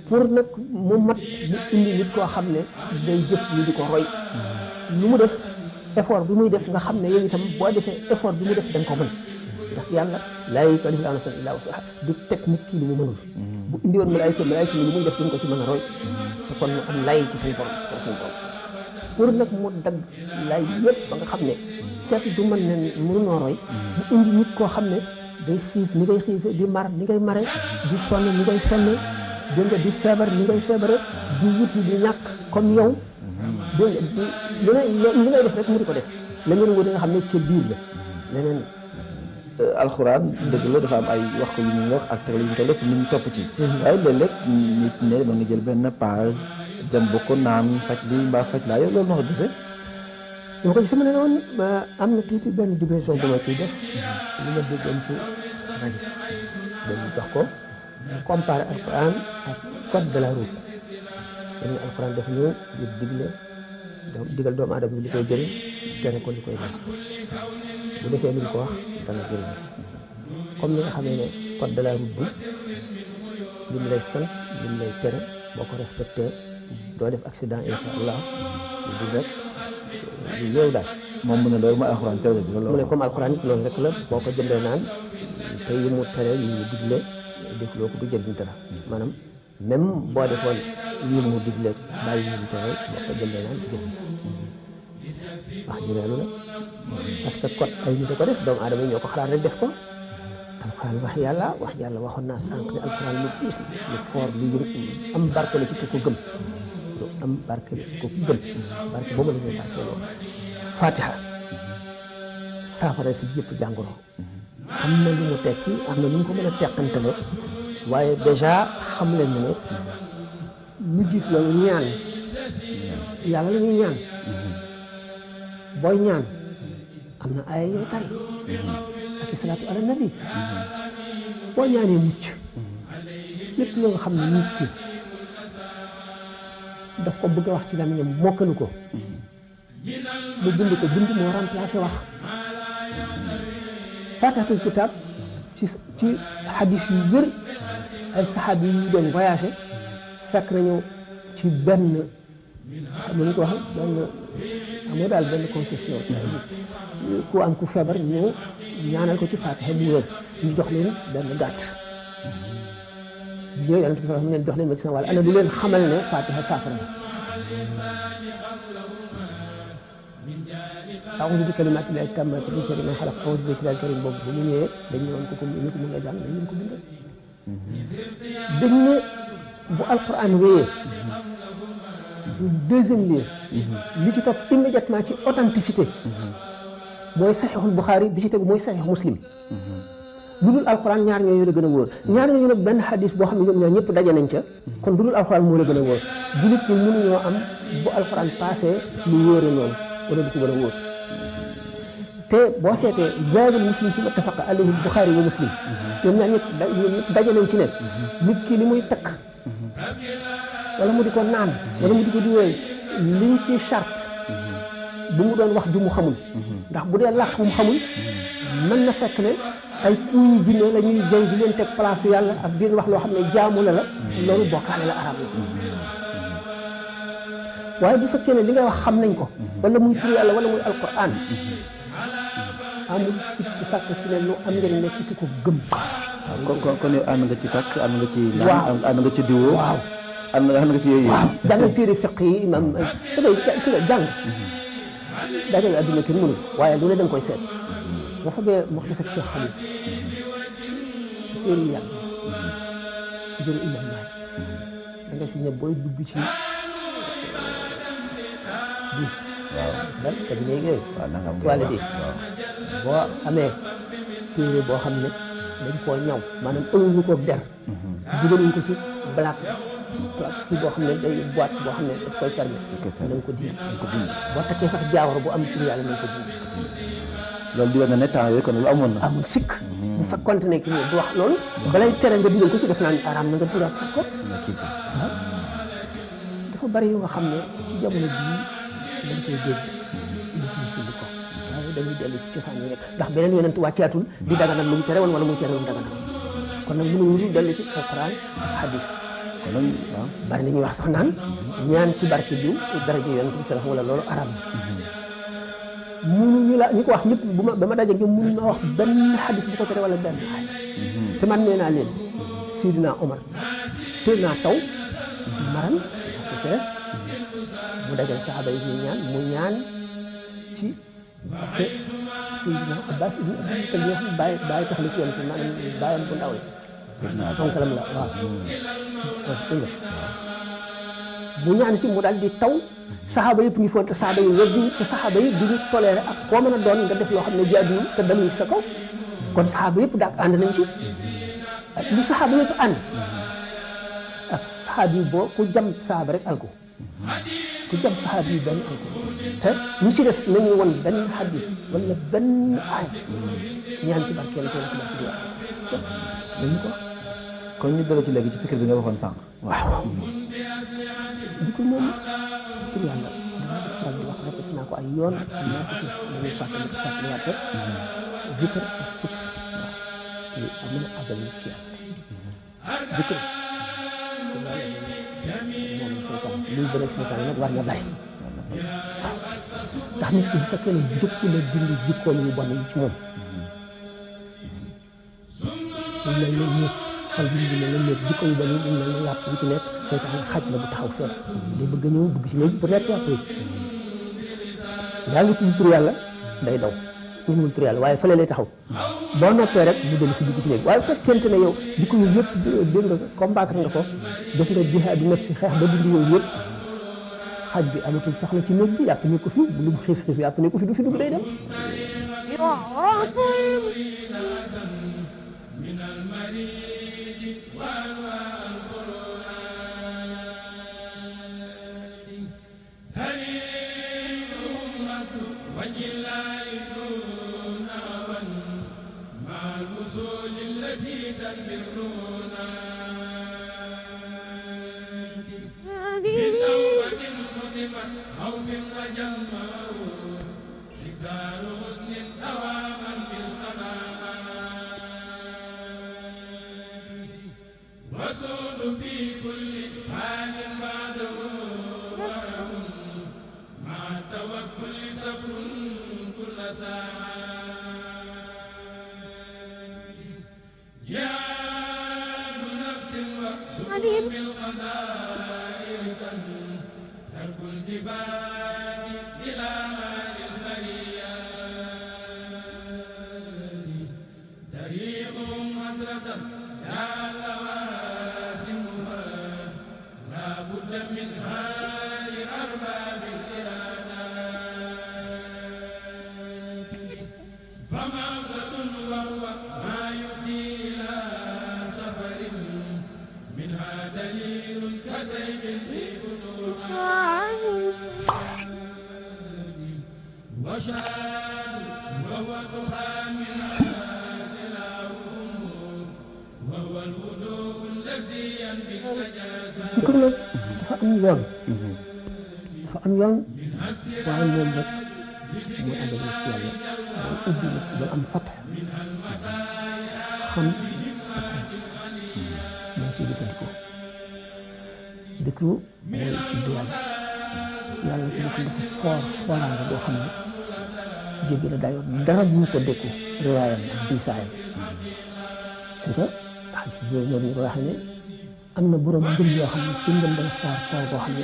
[SPEAKER 3] pour nag mu mat mu indi nit koo xam ne day jëf ñu di ko roy lu mu def effort bi muy def nga xam ne yow itam boo defee effort bi mu def da nga ko mën ndax yàlla laa yukallifu llaahu nafsan illaa wus'ahaa du teg nit ki lu mu mënul bu indi woon malaayika lu muy def duñ ko ci mën a roy te kon mu am lay ci suñu borom ci kaw suñu borom pour nag mu dagg lay yëpp ba nga xam ne képp du mën ne mënunoo roy mu indi nit koo xam ne day xiif ni ngay xiife di mar ni ngay mare di sonn ni ngay sonne dégg nga di feebar ni ngay feebare di wuti di ñàkk comme yow dégg nga li ngay def rek mu di ko def la ngeen wuti nga xam ne ca biir la leneen
[SPEAKER 2] alxuraan dëgg la dafa am ay wax ko yu ñu wax ak teg la ñu ko lépp nit ñu topp ci waaye léeg-léeg nit ne ba nga jël benn page dem ba ko naan faj lii mbaa faj laa yow loolu noo ko gisee
[SPEAKER 3] dama ko gis ma ne woon am na tuuti benn diversion bu ma ciy def li ma déggoon ci rajo dañu jox ko comparé alxuraan ak code de la route dañu alxuraan def ñëw di digal doomu aadama bi li koy jëriñ tere ko li koy def bu defee luñ ko wax dana jëriñ comme ni nga xamee ne code de la route bi li mu lay sant li mu lay tere boo ko respecté doo def accident insha allah di rek lu ñëw daal
[SPEAKER 2] moom mu ne loolu mooy alxuraan tere bi loolu
[SPEAKER 3] mu ne comme alxuraan it loolu rek la boo ko jëndee naan te yi mu tere yi mu digle defloo ko du jëriñ dara maanaam même boo defoon yi mu digle bàyyi yi mu tere boo ko jëndee naan du jëriñ dara wax ji loolu la parce que code ay nit a ko def doomu aadama yi ñoo ko xalaat rek def ko alxuraan wax yàlla waxoon naa sànq ne alxuraan lu diis lu fort lu am barke la ci ku ko gëm lu am barke la ci ku ko gëm barke boobu la ñuy barkeeloo fatiha saafara si jëpp jàngoro am na lu mu tekki am na lu ñu ko mën a teqantale waaye déjà xam leen ne lu gis la ñaan yàlla la ñuy ñaan booy ñaan am na ay yooyu tari ak salaatu ala nabi boo ñaanee mucc lépp loo nga xam ne nit ki daf ko bëgg a wax ci làmmiñam mokkalu ko mu bind ko bind moo remplacé wax faatixatul kitaab ci xadis yu wér ay saxaabi yu doon voyagé fekk nañu ci benn xam nga ñu ko wax benn amoo daal benn concession ku am ku feebar ñu ñaanal ko ci faatixa mu wér ñu jox leen benn gàtt ñëw yonent bi sallallahu alayhi wasallam leen jox leen médecin wala ana lu leen xamal ne faatixa saafara la a'uuzu bi kalimaatillaahi taammaati min sharri maa xalaq a'uuzu bi llahil kariim boobu bu mu ñëwee dañ ñëwoon ko ni ko mën nga jàng dañ leen ko bindal dañ ne bu alquran wéyee deuxième lieu li ci topp immédiatement ci authenticité mooy saxiixul Buxaari bi ci tegu mooy saxiix Muslim lu dul alxuraan ñaar ñooñu la gën a wóor ñaar ñooñu nag benn xadis boo xam ne ñoom ñaar ñëpp daje nañ ca kon lu dul alxuraan moo la gën a wóor jullit ñi mënuñoo am bu alxuraan passé lu wóore noonu wala du ko gën a wóor te boo seetee zaadul muslim fi mattafaqa alayhi Buxaari wa Muslim ñoom ñaar ñëpp daje nañ ci ne nit ki li muy takk wala mu di ko naan wala mu di ko diwee liñ ci charte bu mu doon wax ju mu xamul ndax bu dee làkk bu mu xamul mën na fekk ne ay kuuy jinne la ñuy jëy di leen teg place yàlla ak di wax loo xam ne jaamu la loolu bokkaale la arab la waaye bu fekkee ne li nga wax xam nañ ko wala muy tur yàlla wala muy alquran amul sikki sàkk ci ne lu am njëriñ ne ci ki ko gëm
[SPEAKER 2] kon yow ànd nga ci takk ànd nga ci naan ànd nga ci diwoo
[SPEAKER 3] waaw
[SPEAKER 2] ànd nga ci yooyu
[SPEAKER 3] waaw jàngal téere fiq yi imam da ngay jàng dajale adduna kenn mënul waaye lu ne da nga koy seet boo fa bee Muxtasar Cheikh Xalil téere yàlla jël imam Maalik da nga si ne booy dugg ci duus waaw dal cabinet yooyu toilette yi boo amee téere boo xam ne dañ koo ñaw maanaam ëwuñu ko der dugaluñ ko ci black kii boo xam ne day boîte boo xam ne daf koy fermé na nga ko dindi boo takkee sax jaawar bu am tur yàlla na nga ko dindi
[SPEAKER 2] loolu di wane ne temps yooyu kon lu amoon na
[SPEAKER 3] amul sikk bu fekkoonte ne ki ne du wax loolu balay tere nga dugal ko ci def naa ni araam na nga duraat sax ko waaw dafa bari yu nga xam ne ci jamono bii dañ koy dégg ñu koy suli ko waaye dañuy dellu ci cosaan yi rek ndax beneen yonent wàcceetul di daganal lu mu tere woon wala muy tere lu mu daganal kon nag mënuñu dellu ci alquran hadis
[SPEAKER 2] kon nag waaw
[SPEAKER 3] bari na ñuy wax sax naan ñaan ci barke diw daraja yonent bi sallallahu wala loolu araam mënuñu la ñu ko wax ñëpp bu ma ba ma daje ñoom mënuñu ma wax benn hadis bu ko tere wala benn ay te man nee naa leen Sidina Omar teel naa taw maran mu dajal saxaaba yi ñu ñaan mu ñaan ci te Seydina Abbas ibn Abdul Muttalib yoo xam ne bàyyi tax la ci yoon maanaam bàyyam bu ndaw la onkalam la waaw dégg nga bu ñaan ci mu daal di taw saxaaba yëpp ngi foon te saxaaba yi weddi te saxaaba yi duñu toléré ak koo mën a doon nga def loo xam ne jaaduwul te daluñ sa kaw kon saxaaba yëpp daal ànd nañ ci lu saxaaba yëpp ànd ak saxaaba yi boo ku jam saxaaba rek alko ku jam saxaaba yi benn alko te ñu si des nañu woon benn xadis wala benn aay ñaan ci barkeel ko ci barke di wax dañu ko
[SPEAKER 2] kon ñu dara ci léegi ci fikir bi nga waxoon sànq.
[SPEAKER 3] waaw jikko moom pour yàlla dama def faral di wax répété naa ko ay yoon xam naa ko suuf dañuy fàttaliwaat rek zikr ak fukk waaw mën a àggal nit ci yàlla zikr moom seytaan luy bëre seytaan nag war na bari waaw ndax nit ki bu fekkee ne jëkku la dindi jikkoom yu bon yi ci moom lu mel ne ñëpp xol bi ñu mel ne ñëpp jikko yu bon yi ñu mel ne yàpp bu ci nekk seytaan xaj la bu taxaw fee day bëgg a ñëw dugg ci léegi peut-être yàpp yi yaa ngi tudd tur yàlla day daw ñëwul tur yàlla waaye fële lay taxaw boo noppee rek mu dellu si dugg ci léegi waaye bu fekkente ne yow jikko yu yëpp dégg nga combattre nga ko def nga jihaadu nafsi xeex ba dindi yooyu yëpp xaj bi amatul soxla ci néeg bi yàpp ne ko fi bu lu xiif yàpp ne ko fi du fi dugg day dem jikko nag dafa am yoon dafa am yoon waaye moom rek mooy àggal nit ci yàlla mooy ubbi nit ba am fatax xam secret man ciy jëfandikoo dikru mooy tudd yàlla yàlla ci boppam dafa fooraanga boo xam ne jéggi na dayoo dara bu ñu ko dékku riwaayam ak diisaayam c'est que loolu ñu ko waxee ne am na borom ngëm yoo xam ne suñ ngëm dana foor boo xam ne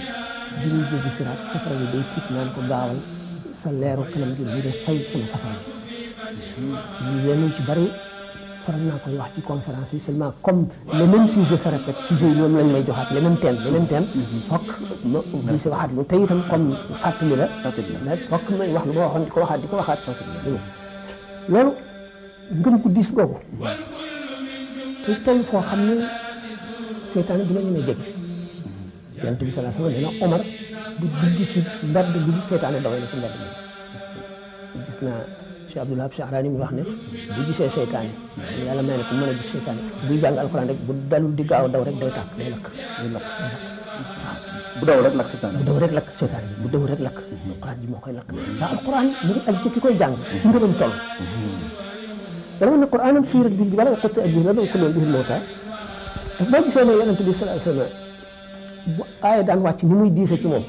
[SPEAKER 3] bi ñuy jéggi siraat safara bi day tiit naan ko gaawal sa leeru kanam gi ñu def fay sama safara bi yenn ci bari faral naa koy wax ci conférence yi seulement comme le même sujet se répète sujet yi ñoom lañ may joxaat leneen thème fokk ma ubbi si waxaat lu te itam comme fàttali la fokk may wax lu ma waxoon di ko waxaat loolu ngëm ku diis googu te toll foo xam ne seytaane du la mën a jege yonent bi sallallahu alayhi wa sallam nee na Omar du dugg ci mbedd bi seytaane dawee na ci mbedd bi gis naa Cheikh Abdoul Wahab Sha'rani mi wax ne bu gisee seytaane yàlla may na ko mën a gis seytaane buy jàng alxuraan rek bu dalul di gaaw daw rek day tàkk day lakk waaw
[SPEAKER 2] bu daw rek lakk seytaane
[SPEAKER 3] bu daw rek lakk seytaane bi bu daw rek lakk alxuraan ji moo koy lakk ndax alxuraan mu ngi ak ci ki koy jàng ci ngëmam toll dama ne Qur'aanan suyirat bihi al-jibaal wa qutti'at bihi al-ardu wa kulliyat bihi al-mawtaa boo gisee ne yonent bi sallallahu alayhi wa sallam bu aaya daan wàcc ni muy diise ci moom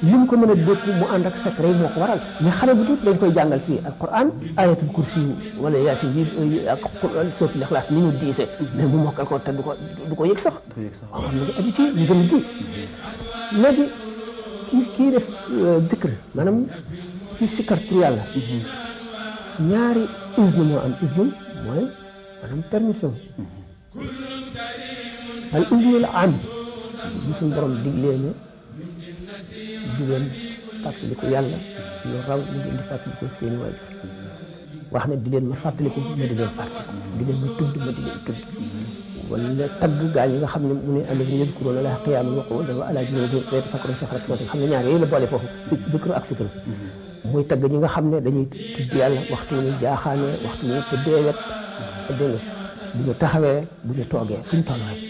[SPEAKER 3] li mu ko mën a dékk mu ànd ak secret yi moo ko waral mais xale bu tuuti dañ koy jàngal fii alquran ayatul kursi wala yaasin yi ak suratul ixlaas ni ñu diise mais mu mokkal ko te du ko yëg sax waaw xam nga habitude ngëm gi léegi kii def dikr maanaam ci sikkar tur yàlla ñaari izn moo am izn mooy maanaam permission al iznul am bi suñu borom diglee ne di leen fàttaliku yàlla lu raw lu ngeen di fàttaliku seeni waajur wax ne di leen ma fàttaliku ma di leen fàttaliku di leen ma tudd ma di leen tudd wala tagg gaa ñi nga xam ne mu ne allazina yadkuruuna llaaha qiyaaman wa qu'uudan wa alaa junuubihim wa yatafakkaruuna fi xalqi samaawaati xam ne ñaar yooyu la boole foofu si zikru ak fikru muy tagg ñi nga xam ne dañuy tudd yàlla waxtu ñu jaaxaanee waxtu ñu tëddee wet dégg nga bu ñu taxawee bu ñu toogee fu ñu toll rek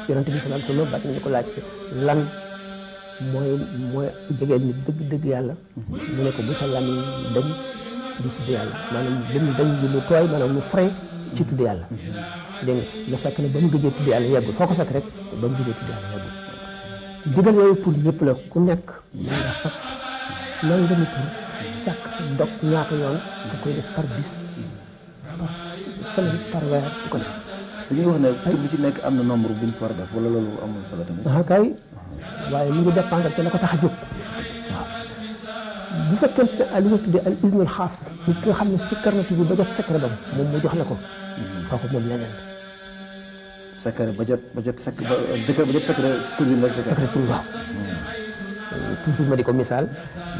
[SPEAKER 3] yonent bi sallallahu alayhi wa sallam bat nañu ko laaj lan mooy jegeen nit dëgg yàlla mu ne ko bu sa lamiñ dañ di tudd yàlla maanaam dañ ji lu tooy maanaam lu frais ci tudd yàlla dégg nga la fekk ne ba mu gëjee tudd yàlla yeggul foo ko fekk rek ba mu gëjee tudd yàlla yeggul digal yooyu pour ñëpp la ku nekk mën nga fekk loolu nga pour sàkk sa dog ñaata yoon da koy def par bis par semaine par weer di ko def
[SPEAKER 2] dañuy wax ne tur bu ci nekk am na nombre bu ñu ko war a def wala loolu amul solo tamit
[SPEAKER 3] kay waaye mu ngi dépendre ci la ko tax a jóg waaw bu fekkente ne li ñu tuddee al iznul xaas nit ki nga xam ne sikkar na tudd ba jot secret ba moom mu jox la ko kooku moom leneen la
[SPEAKER 2] secret ba jot secret tur bi la
[SPEAKER 3] secret tur waaw toujours ma di ko misaal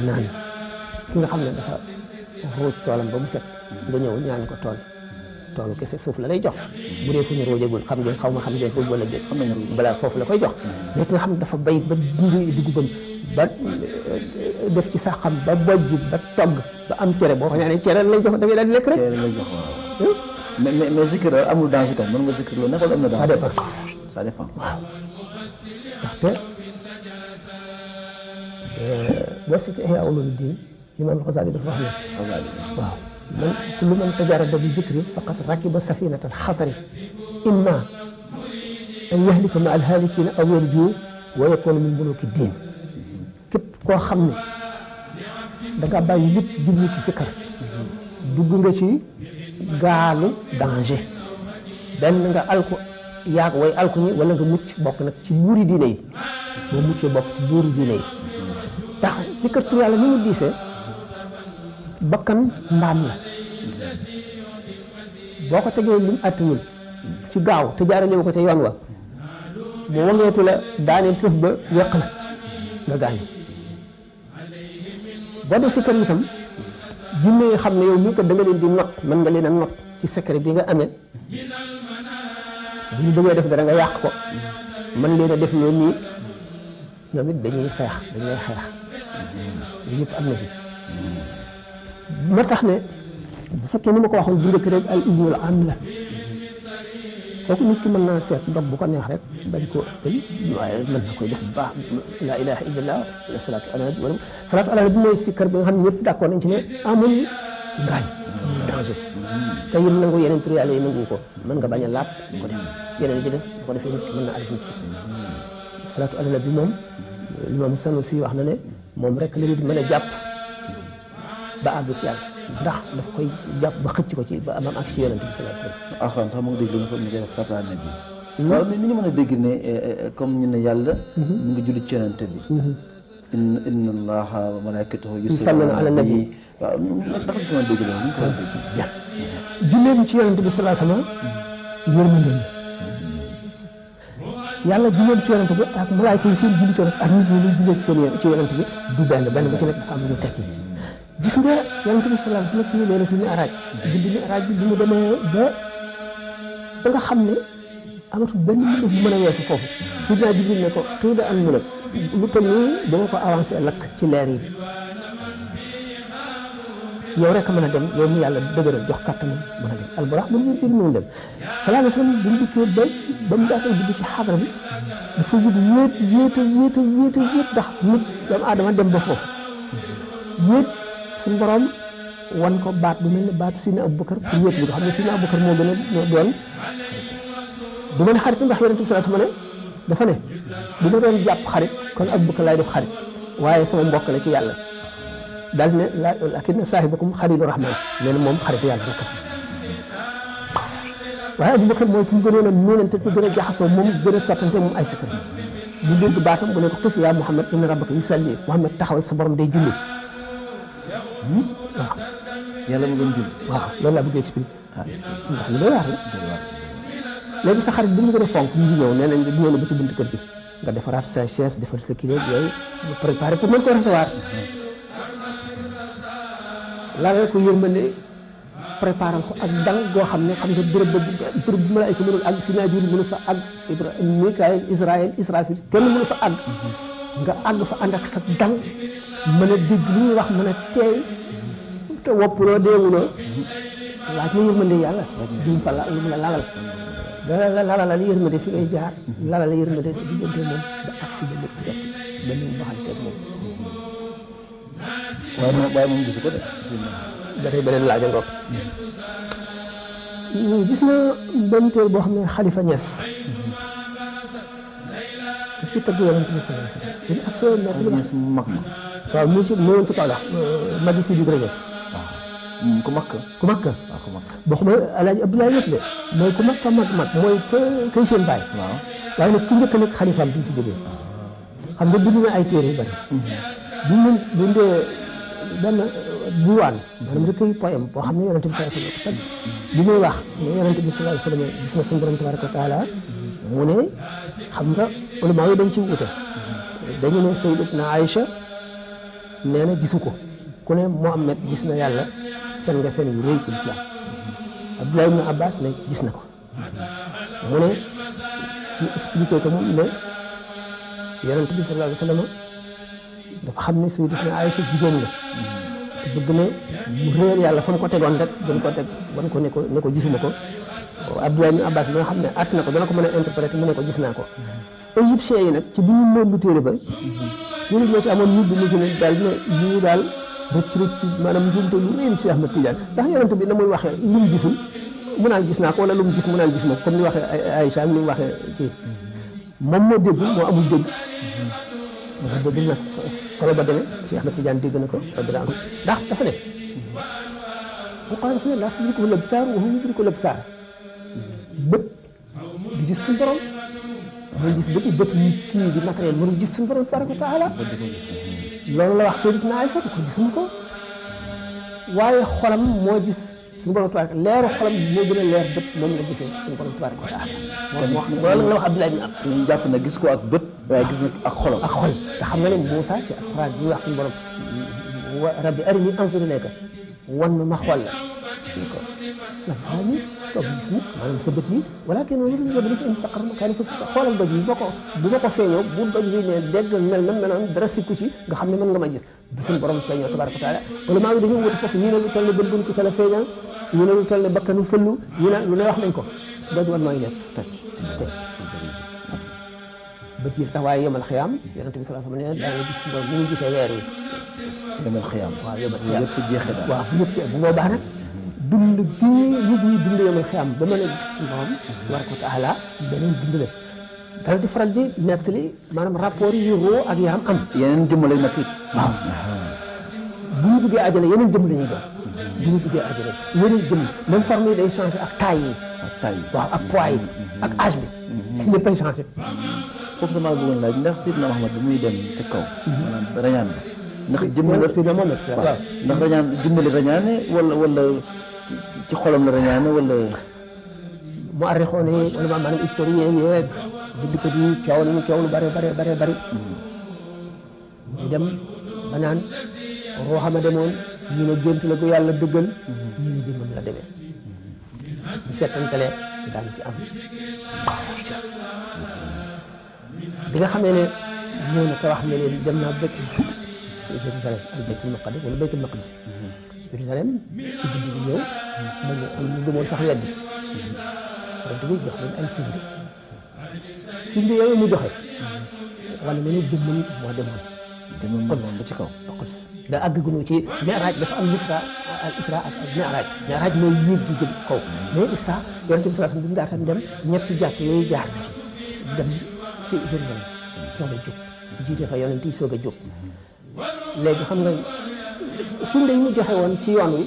[SPEAKER 3] naan ki nga xam ne dafa ruuj toolam ba mu set nga ñëw ñaan ko toolu kese suuf la lay jox bu dee fu ñu roojagul xam ngeen xaw ma xam ngeen foofu wala déet xam nañu balaa foofu la koy jox mais ki nga xam ne dafa bay ba dindi dugubam ba def ci saxam ba bojj ba togg ba am cere boo fa ñaanee cere lay jox da ngay daal di lekk rek.
[SPEAKER 2] cere lay jox waaw. mais zikr amul danger tam mën nga zikr loolu nekkul am na danger.
[SPEAKER 3] ça dépend waaw ndaxte boo seeti Ihya Ulumuddin Imaam Al-Ghazali dafa wax ne. waaw man kullu man tajarrada bi zikri faqad rakiba safinata al-xatari imma an yahlika ma al-haalikiina aw yarju wa yakuna min muluki diin képp koo xam ne da nga bàyyi lépp jublu ci sikkar dugg nga ci gaalu danger benn nga alku yaag way alku ñi wala nga mucc bokk nag ci buuri diine yi boo muccee bokk ci buuri diine yi tax sikkar tur yàlla ni mu diisee bakkan mbaam la boo ko tegee lim attanul ci gaaw te jaarale ko ca yoon wa mu wangeetu la daaneel sëf ba weq la nga gaañu boo dee sikkar itam jinne yi xam ne yow mii kat da nga leen di not mën nga leen a not ci secret bi nga amee bu ñu bëggee def dara nga yàq ko mën leen a def yoon nii ñoom it dañuy xeex dañ lay xeex yooyu yëpp am na ci ma tax ne bu fekkee ni ma ko waxoon bu njëkk rek al iznul am la kooku nit ki mën naa seet ndox bu ko neex rek bañ koo ëppal waaye mën na koy def bu baax la ilaha illallah wala salaatu ala nabi wala salaatu ala nabi mooy sikkar bi nga xam ne ñëpp d'accord nañ ci ne amul ngaañ amul danger te yéen nangu yeneen tur yàlla yi nangu ko mën nga bañ a laab ko def yeneen yi ci des bu ko defee nit ki mën na arrêté nit ki salaatu ala nabi moom Imaam Sanusi wax na ne moom rek la nit mën a jàpp ba àgg ci yàlla ndax daf koy jàpp ba xëcc ko ci ba am ak ci yonent bi sallallahu alayhi wasallam.
[SPEAKER 2] alxuraan sax mu ngi dégg ñu koy def salaatu ala nabi. waaw ni ñu mën a dégg ne comme ñu ne yàlla. mu ngi julli ci yonent bi. inna allaha wa malaikatahu yusalluna ala nabi. waaw dafa ñu ko mën a dégg loolu ñu ko mën a dégg.
[SPEAKER 3] julleem ci yonent bi sallallahu alayhi wasallam yërmandeem la yàlla julleem ci yonent bi ak malaayka yi seen julli ci yonent ak nit ñi ñu jullee ci yonent bi du benn bu ci nekk dafa am lu tekki. gis nga yonent bi sallallahu alayhi wasallam ci leelatul mi'raaj guddi mi'raaj bi bi mu demee ba nga xam ne amatul benn mbir bu mën a weesu foofu Sidina Jibril ne ko xëy na am na lu toll nii dama ko avancé lakk ci leer yi yow rek a mën a dem yow mi yàlla dëgëral jox kàttanam mën a dem alburax mën ngeen firi mënu dem sallallahu alayhi wasallam bu mu dikkee ba mu daatee dugg ci xadra bi dafa yëg wéet ndax nit doomu aadama dem ba foofu wéet suñu borom wan ko baat bu mel ne baatu Sidina Abubakar pour wéet bi nga xam ne Sidina Abubakar moo gën a doon du ma ne xarit ndax yonent bi sallallahu alayhi wasallam dafa ne bu ma doon jàpp xarit kon Abubakar laay def xarit waaye sama mbokk la ci yàlla daal ne lakin saahibakum xalilu rahman nee na moom xaritu yàlla rek waaye Abubakar mooy ki mu gënoon a miinante ku gën a jaxasoo moom gën a sottante moom ay secret bu dégg baatam bu ne ko xif yaa Muhammad inna rabbaka yusalli Muhammad taxawal sa borom day julli waaw
[SPEAKER 2] yàlla mu doon julli.
[SPEAKER 3] waaw loolu laa bëgg expliquer
[SPEAKER 2] ah
[SPEAKER 3] ndax lu doy waar la léegi sa xarit bi mu gën a fonk ñu ngi ñëw nee nañ ñëw na ba ci buntu kër gi nga defaraat sa chaise defar sa kilo yooyu ñu préparé pour mën ko recevoir laalal ko yërmande préparal ko ak dal goo xam ne xam nga bërëb bu malaayika mënul àgg Sidina Jibril mënu fa àgg Mikaayil Israfil kenn mënu fa àgg nga àgg fa ànd ak sa dal mën a dégg li ñuy wax mën a teey te woppuloo deewuloo laaj na yërmande yàlla duñ fa lu mu la lalal dana la lalal yërmande fi ngay jaar lalal yërmande sa diggante moom ba agsi ba lépp sotti ba ni mu waxanteeg moom
[SPEAKER 2] waaye moom gisu ko de.
[SPEAKER 3] ba tey beneen laaj ngoog gis na benn téere boo xam ne Xalifa Ñas fi tagg yonent bi sallallahu alayhi wasallam dina ak soo nekk
[SPEAKER 2] Ñas mu mag ma.
[SPEAKER 3] waaw mu ci ñëwoon ci Kaolack magi si bi Ñas
[SPEAKER 2] waaw ku mag.
[SPEAKER 3] ku mag
[SPEAKER 2] waaw ku mag.
[SPEAKER 3] boo xam ne Alaaji Abdoulaye Ñas de mooy ku mag mooy kay seen baay
[SPEAKER 2] waaw
[SPEAKER 3] waaye nag ki njëkk nekk xalifaam bi ñu fi jógee xam nga bind na ay téere yu bari bu mu bindee benn diwaan maanaam recueil poème boo xam ne yonent bi sallallahu alayhi wasallam bi muy wax ne yonent bi sallallahu alayhi wasallam gis na suñu borom tabaraka wa taala mu ne xam nga ulama yi dañ ci wute dañu ne Sayyidatuna Aïcha nee na gisu ko ku ne Muhammad gis na yàlla fen nga fen yu rëy ci islam Abdullah ibn Abbas ne gis na ko mu ne ñu expliqué ko moom ne yonent bi sallallahu alayhi wasallam dafa xam ne Sayyidatuna Aïcha jigéen la bëgg na mu réer yàlla fa mu ko tegoon rek dañ ko teg wan ko ne ko gisuma ko Abdullah ibn Abbas bi nga xam ne àtt na ko dana ko mën a interpréter mu ne ko gis naa ko égyptiens yi nag ci bi ñu moom lu téere ba ñu ñoo ci amoon ñu bi musi ne daal ne ñu daal rëcc maanaam njuumte lu réy ci Ahmad Tidiane ndax yonent bi na muy waxee lu mu gisul mu naan gis naa ko wala lu mu gis mu naan gis ma comme ni waxee Aïcha ni mu waxee kii moom moo déggul moo amul dégg moo dégg na solo ba demee Cheikh Ahmad Tidiane dégg na ko radiyallahu anhu ndax dafa ne Alxuraan fi ne laa tudrikuhu l-absaar wa huwa yudriku l-absaar bët du gis suñu borom mooy gis bët yi bët yi kii di matériel mënul gis suñu borom tabaaraka wa taala loolu la wax Sayyidatuna Aïcha ko gisuma ko waaye xolam moo gis suñu borom tabaaraka leeru xolam moo gën a leer bët moom nga gisee suñu borom tabaaraka wa taala loolu la wax Abdoulaye ibn Abbas
[SPEAKER 2] ñu jàpp na gis ko ak bët waaye gis na ak xolam.
[SPEAKER 3] ak xol te xam nga ne Moussa ci Alxuraan bi wax suñu borom wa rabbi arinii anzur ilayka wan ma xool la ko lan xaal ni toog gis mu maanaam sa bët yi walakin dafa istaqarra makaanahu xoolal doj yi bu ma ko feeñoo bu doj bi ne dégg mel na meloon dara sikku ci nga xam ne mën nga ma gis bi suñu borom feeñoo tabaaraka wa taala wala maa ngi dañoo wuti foofu ñu ne lu toll ne bën bën ko sala feeñal ñu ne lu toll ne bakkanu sëllu ñu ne lu ne wax nañ ko doj wan mooy nekk toj bët yi tax waaye yemal xiyaam yonent bi sallallahu alayhi wa sallam ne daa gis suñu borom ni ñu gisee weer wi
[SPEAKER 2] yemal xiyaam.
[SPEAKER 3] waaw yemal xiyaam
[SPEAKER 2] yëpp jeexee daal.
[SPEAKER 3] waaw bu yëpp jeex bu boobaa nag dund gii nit ñi dund yemal xiyaam ba mën a gis suñu borom tabaaraka wa taala beneen dund la dal di faral di nettali maanaam rapport yi roo ak yaam am
[SPEAKER 2] yeneen jëmm lay nekk it.
[SPEAKER 3] waaw bu ñu duggee àjjana yeneen jëmm la ñuy doon bu ñu duggee àjjana yeneen jëmm même forme yi day changé ak taille yi
[SPEAKER 2] ak taille yi.
[SPEAKER 3] waaw ak poids yi ak âge bi léppay changé
[SPEAKER 2] foofu sama la bëggoon laaj ndax Seydina Muhammad bi muy dem ca kaw. maanaam rañaan bi. ndax jëmm la
[SPEAKER 3] Seydina Muhammad waaw
[SPEAKER 2] ndax rañaan jëmm la rañaane wala ci xolam la rañaane wala.
[SPEAKER 3] mu arrixoon yi wala maanaam historien yeeg bindkat yi coow nañu coow lu bare ñu dem ba naan ruuxam a demoon ñu ne gént la ko yàlla dëggal ñu ne jëmmam la demee bu seetantale daan ci am bi nga xamee ne ñëw na te wax ne leen dem naa bëkk Jérusalem al baytul maqdis wala baytul maqdis Jérusalem ci guddi gi ñëw mën na am ñu gëmoon sax weddi wante bu jox leen ay firnde yooyu mu joxe wala ne jëmmam moo demoon
[SPEAKER 2] jëmmam moo demoon ba ci kaw
[SPEAKER 3] Quds da àgguñu ci mi'raaj dafa am isra ak mi'raaj mi'raaj mooy yéeg di jëm kaw mais isra yonent bi sallallahu alayhi wasallam bi mu daataan dem ñetti jàkk yooyu jaar ci dem si Jérusalem soog a jóg jiite fa yonent yi soog a jóg léegi xam nga firnde yi mu joxe woon ci yoon wi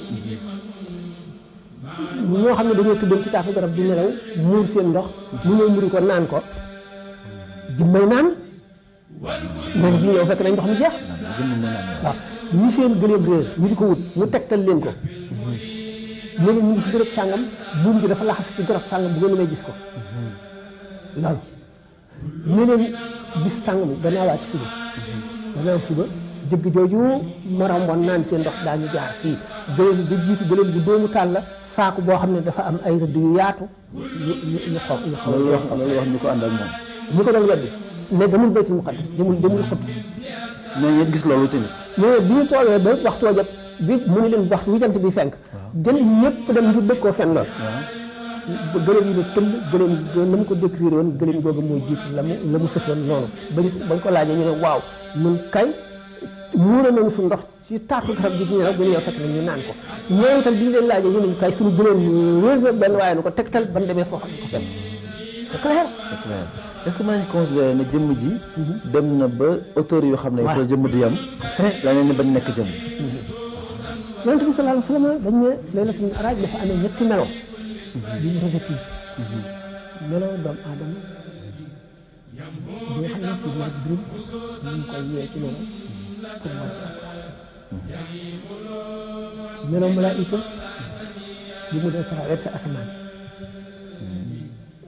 [SPEAKER 3] ñoo xam ne dañoo tëddoon ci taafu garab di nelaw muur seen ndox mu ñëw muri ko naan ko jëmmay naan ñooñu bi ñëw fekk nañ ndox mu jeex waaw ñi seen gëléem réer ñu di ko wut mu tegtal leen ko mu ne ñu ngi si béréb sàngam buum bi dafa laxas ci garab sàngam bu ngeen may gis ko loolu mu ne bis sàngam gannaaw waati suba gannaaw suba jëgg jooju ma romboon naan seen ndox daañu jaar fii gëléem da jiitu gëléem bu doomu taal la saaku boo xam ne dafa am ay rëdd yu yaatu yu xaw
[SPEAKER 2] loolu wax ñu ko ànd ak moom
[SPEAKER 3] ñu ko doon weddi ne demul baytul muqaddas demul Quds
[SPEAKER 2] ñoo ngeen gis loolu tamit
[SPEAKER 3] mais bi ñu toogee ba waxtu wa jot bi mu ne leen waxtu wi jant bi fenk jël ñëpp dem ngir bëgg koo fen lool gëléem yi ne tëll gëléem na mu ko décrire woon gëléem googu mooy jiitu la mu sëfoon noonu bañ ko laajee ñu ne waaw mun kay muura nañu su ndox ci taatu garab gi di ñëw bu ñu ñëw fekk na ñu naan ko ñooñu itam bi ñu leen laajee ñu ne kay suñu gëléem wér na benn waaye nu ko tegtal ban demee foo xam ne ko fenn c'est clair.
[SPEAKER 2] c'est clair est-ce que mën nañu considérer ne jëmm ji dem na ba auteur yoo xam ne fa jëmm di yam la ne bañ nekk jëmm
[SPEAKER 3] yonent bi sallallahu alayhi wa sallam dañ ne laylatul mi'raj dafa amee ñetti melo yu ñu revêtir melo doomu aadama bi nga xam ne si biir Jibril ñu ngi koy yee ci melo pour war ci alquran melo malaayika bi mu dee traversé asamaan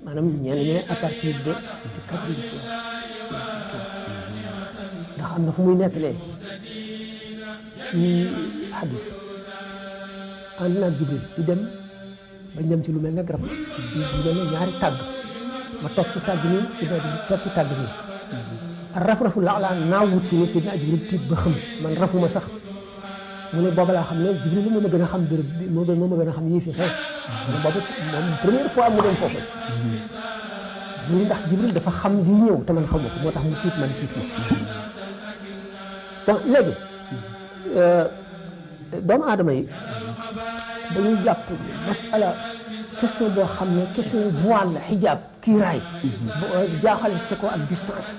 [SPEAKER 3] maanaam ñenn ñi ne à partir de quatrième fois ndax am na fu muy nettalee ci xadis ànd naag Jibril di dem ba dem ci lu mel ne garab ñu mel ne ñaari tàgg ma toog ci tàgg nii ci bedd bi toog ci tàgg nii raf-rafu laalaa naaw wut si ne Seydina Jibril tiit ba xam man rafuma sax mu ne booba laa xam ne Jibril moo ma gën a xam béréb bi moo ma gën a xam yii fi xew mu ne boobu moom première fois mu dem foofu mu ne ndax Jibril dafa xam lii ñëw te man xaw ma ko moo tax mu tiit man tiit ma bon léegi doomu aadama yi dañuy jàpp masala question boo xam ne question voile la xijaab kiiraay jaaxal si ko ak distance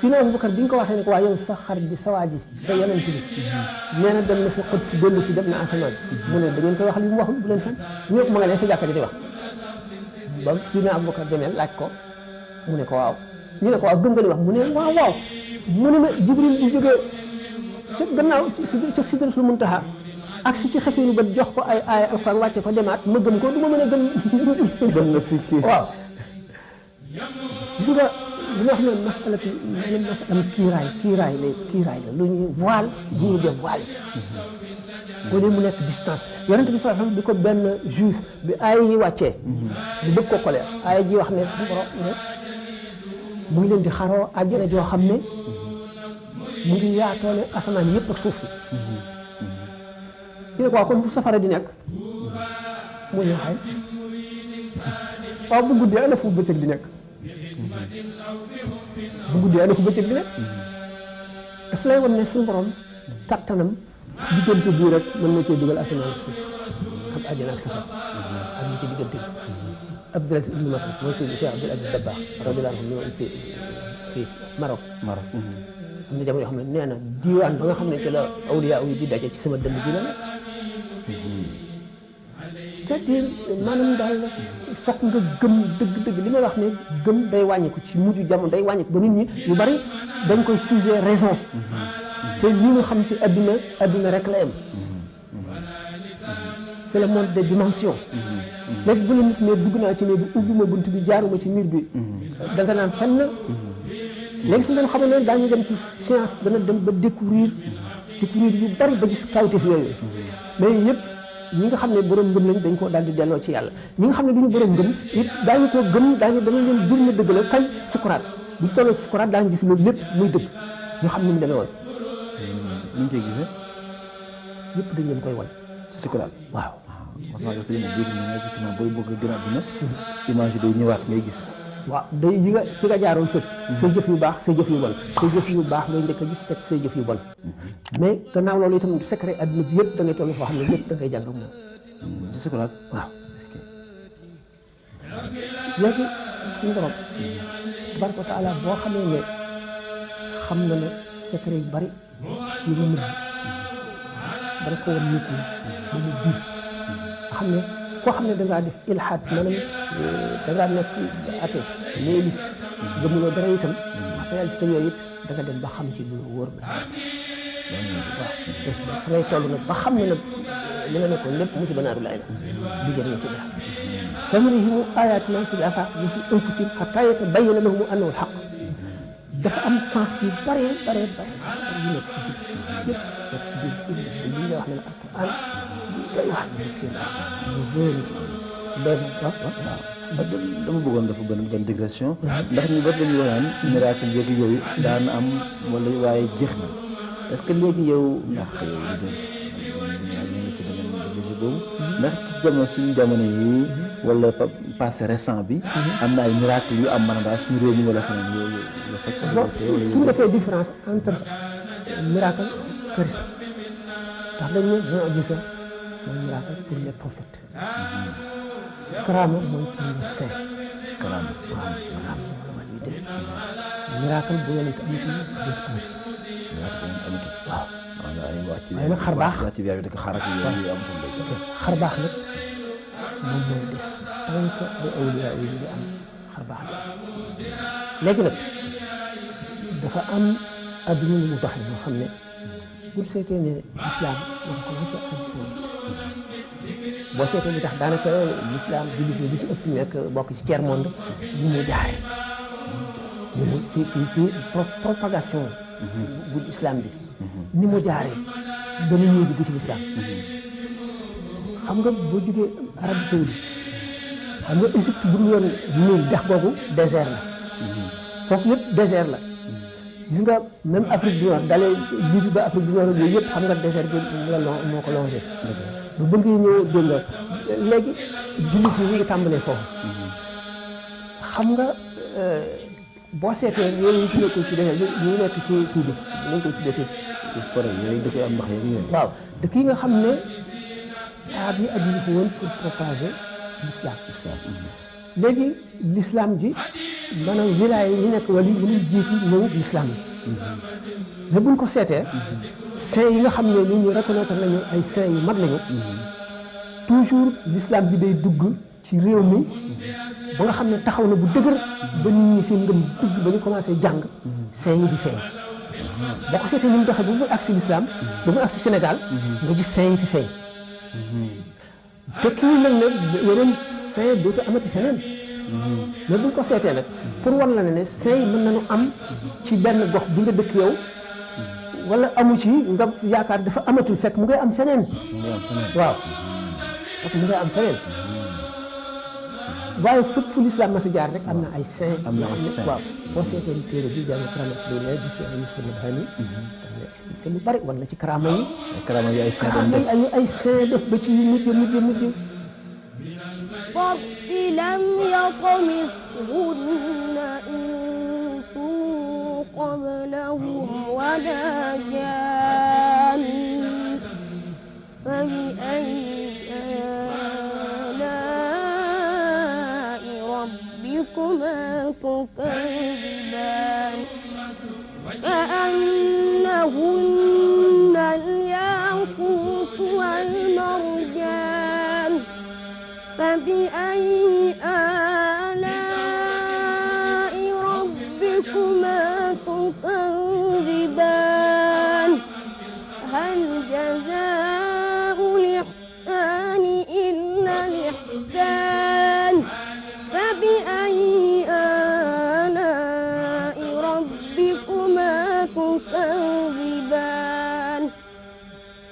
[SPEAKER 3] Sina Abubakar bi ñu ko waxee ne ko waa yow sa xarit bi sa waa ji sa yonent bi nee na dem na fi xët si dellu si dem na asamaan mu ne da ngeen koy wax li mu waxul bu leen fen ñëpp ma nga ne sa jàkka di wax ba Sina Abubakar demee laaj ko mu ne ko waaw ñu ne ko waaw gëm nga li wax mu ne waaw waaw mu ne ma Jibril bu jógee ca gannaaw ca Sidratul Muntaha ak si ci xefeenu ba jox ko ay alxuraan wàcce ko demaat ma gëm ko du ma mën a gëm
[SPEAKER 2] dem na fii kii
[SPEAKER 3] waaw gis nga li nga xam ne masalatu maanaam masalam kiiraay la lu ñuy voile bu ñu def voile au lieu mu nekk distance yonent bi sallallahu alayhi wasallam bi ko benn juif bi aaya yi wàccee bu bëgg ko colère aaya ji wax ne suñu borom ne mu ngi leen di xaroo àjjana joo xam ne mu ngi yaatoole asamaan yëpp ak suuf si ñu ne ko waaw kon bu safara di nekk mu ñu xay waaw bu guddee ana fu bëccëg di nekk bu guddee ana fu bëccëg di nekk daf lay wan ne suñu borom kattanam diggante bii rek mën na cee dugal asamaan ak suuf ak àjjana ak safara ak ñu ci diggante bi Abdul Aziz ibn Mas'ud mooy Seydi Cheikh Abdul Aziz Dabakh radiyallahu anhu ñoo si fii Maroc am na jamono yoo xam ne nee na diwaan ba nga xam ne ci la awliya yi di daje ci sama dënd bi la nekk c'est-à-dire maanaam daal fokk nga gëm dëgg-dëgg li may wax ne gëm day wàññiku ci mujj jamono day wàññiku ba nit ñi yu bari dañ koy sujet raison te li ñu xam ci adduna rek la yem c'est le monde des dimensions léegi bu la nit ne dugg naa ci ne bi ubbi ma bunt bi jaaruma ci miir bi da nga naan fenn léegi suñu doon xamal ne daañu dem ci science dana dem ba découvrir yu bari ba gis kawteef yooyu mais yëpp ñi nga xam ne borom ngëm lañ dañ ko daal di delloo ci yàlla ñi nga xam ne duñu borom ngëm it daañu ko gëm dana leen bir na dëgg la kañ sukuraat bu tolloo ci sukuraat daañu gis loolu lépp muy dëgg ñu xam ni mu demee woon
[SPEAKER 2] ñu koy gisee
[SPEAKER 3] yëpp dañ leen koy wan
[SPEAKER 2] ci sukuraat
[SPEAKER 3] waaw
[SPEAKER 2] mas naa ko sëñ bi dégg ne effectivement booy bëgg a gën a dina image yi day ñëwaat ngay gis
[SPEAKER 3] waaw day yi nga fi nga jaaroon fépp say jëf yu baax say jëf yu bon say jëf yu baax ngay njëkk a gis teg say jëf yu bon mais gannaaw loolu itam secret adduna bi yëpp da ngay toll foo xam ne lépp da ngay jàng ak moom
[SPEAKER 2] ci sukuraat
[SPEAKER 3] waaw est-ce que léegi suñu borom tabaraka wa taala boo xamee ne xam na ne secret yu bari yu mu nëbb dara ko war nit ñi ba mu biir xam ne koo xam ne dangaa def ilhaad maanaam dangaa nekk athée nihiliste gëmuloo dara itam matérialiste yooyu it da nga dem ba xam ci lu wóor ba waaw fa ngay toll nag ba xam ne nag li nga nekkoon lépp musiba naaru laay la du jëriñ ci dara sanurihim ayatina fil afaq wa fi anfusihim hatta yatabayyana lahum annahu al-haqq dafa am sens yu bare yu nekk ci biir yëpp nekk ci biir li nga wax ne la alquran day wax ne kii lu wéer ci benn
[SPEAKER 2] dama bëggoon dafa benn digression ndax ñu bari dañuy wax naan miracle yeeg yooyu daan am wala waaye jeex na est-ce que léegi yow ndax yow li nga ci beneen religion boobu ndax ci jamono suñu jamono yi wala passé récent bi am na ay miracle yu am maanaam daal suñu réew mi wala feneen yooyu la fekk
[SPEAKER 3] suñu defee différence entre miracle charisme ndax dañ ne mu'jiza mooy miracle pour les prophètes karaama mooy pour les saints karaama la wàllu def miracle bu yonent amatul dootu amatul waaw waaye nag xar baax
[SPEAKER 2] ci weer bi dëkk xarak yi amatul
[SPEAKER 3] xar baax nag moom mooy des tant que ay awliya yi ñu ngi am xar baax la léegi nag dafa am adduna lu mu doxee moo xam ne bu seetee ne islam dafa commencé boo seetee li tax daanaka l'islam jullit ñi li ci ëpp nekk bokk ci tiers monde ñu mu jaare ni mu fii propagation bu islam bi ni mu jaaree ba nu ñuy dugg ci l'islam xam nga boo jógee Arabie Saoudite xam nga Égypte bu ñu woon Niil dex googu désert la foofu yëpp désert la gis nga même Afrique du Nord dalee Libye ba Afrique du Nord yooyu yëpp xam nga désert bi moo ko longé ba bëgg ñëw dégg nga léegi jullit ñi ñu ngi tàmbalee foofu xam nga boo seetee yooyu ñu ci nekkul ci désert bi ñu nekk ci kii bi nañ koy tuddee ci
[SPEAKER 2] forêt yooyu dëkk am ndox yeeg yooyu
[SPEAKER 3] waaw dëkk yi nga xam ne arab yi aju ko woon pour propager l'islam léegi l'islam ji maanaam wilaaya yi nekk wala yi mënul jiitu ñëw l'islam ji mais buñ ko seetee saint yi nga xam ne nit ñi reconnaître nañu ay saint yu mag lañu toujours l'islam bi day dugg ci réew mi ba nga xam ne taxaw na bu dëgër ba nit ñi seen ngëm dugg ba ñu commencé jàng saint yi di feeñ boo ko seetee ni mu doxee ba mu agsi l'islam ba mu agsi Sénégal nga gis saint yi fi feeñ te kii nag ne yeneen saint dootu amati feneen mais buñ ko seetee nag pour wan la ne saint yi mën nañu am ci benn gox bi nga dëkk yow wala amu ci nga yaakaar dafa amatul fekk mu ngay am feneen waaw fekk mu ngay am feneen waaye fépp fu l'islam ma si jaar rek am na ay saint waaw boo seetee téere bi jàng karaama ci doon bi Cheikh Youssouf Nabhani dana expliqué lu bari wala ci karaama yi ay saint def ba ci yu mujj
[SPEAKER 4] لم يطمثهن إنس قبلهم ولا جان فبأي آلاء ربكما تكذبان كأنهن الياقوت والمرجان فبأي آلاء ربكما تكذبان هل جزاء الإحسان إلا الإحسان فبأي آلاء ربكما تكذبان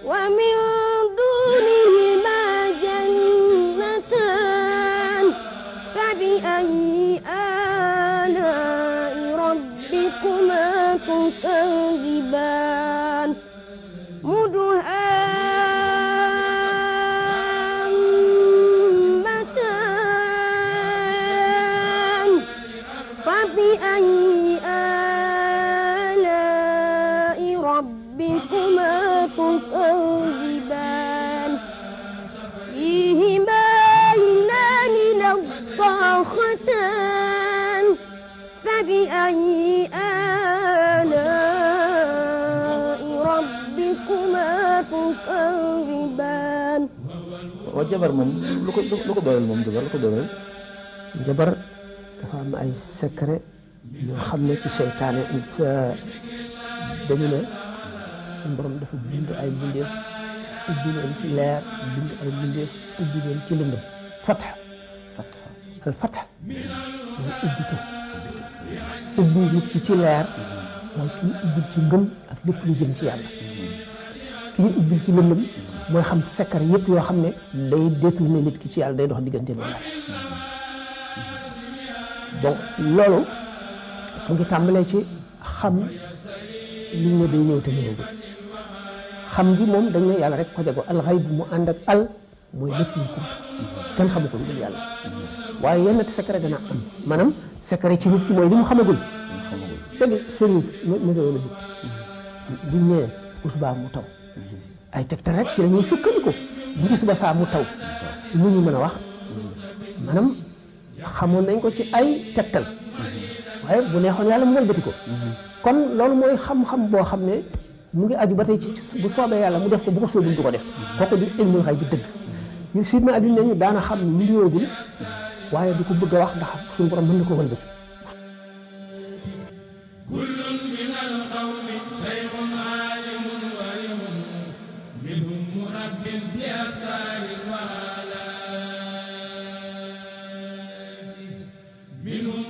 [SPEAKER 4] ومن دونهما جنتان فبأي آلاء ربكما تكذبان مدهامتان فبأي آلاء ربكما تكذبان فيهما عينان نضاختان فبأي آلاء ربكما تكذبان
[SPEAKER 2] waa jabar moom lu ko dooleel moom jabar lu ko dooleel
[SPEAKER 3] jabar dafa am ay secret yoo xam ne ci seytaane dañu ne suñu borom dafa bind ay mbindeef ubbi leen ci leer bind ay mbindeef ubbi leen ci lëndëm fatx al fatx mooy ubbite ubbi nit ki ci leer mooy ki ñu ubbil ci ngëm ak lépp lu jëm ci yàlla ki ñu ubbil ci lëndëm mooy xam secret yëpp yoo xam ne day détourné nit ki ci yàlla day dox diggante ba yàlla donc loolu mu ngi tàmbalee ci xam li ne day ñëw te ñëwagul xam gi moom dañ ne yàlla rek ko jago alxayb mu ànd ak al mooy lépp lu kumpa kenn xamu ko lu dul yàlla waaye yenn secret dana am maanaam secret ci nit ki mooy li mu xamagul léegi service météorologique buñ ñëwee bu subaa mu taw ay tegtal rek ci la ñuy sukkandiku bu ci suba saa mu taw lu ñu mën a wax maanaam xamoon nañ ko ci ay tegtal waaye bu neexoon yàlla mu wëlbati ko kon loolu mooy xam-xam boo xam ne mu ngi aju ba tey ci bu soobee yàlla mu def ko bu ko soobul du ko def kooku di ilmul xay bi dëgg ñu sidna Ali ne ñu daana xam lu ñëwagul waaye du ko bëgg a wax ndax suñu borom mën na ko wëlbati
[SPEAKER 5] منهم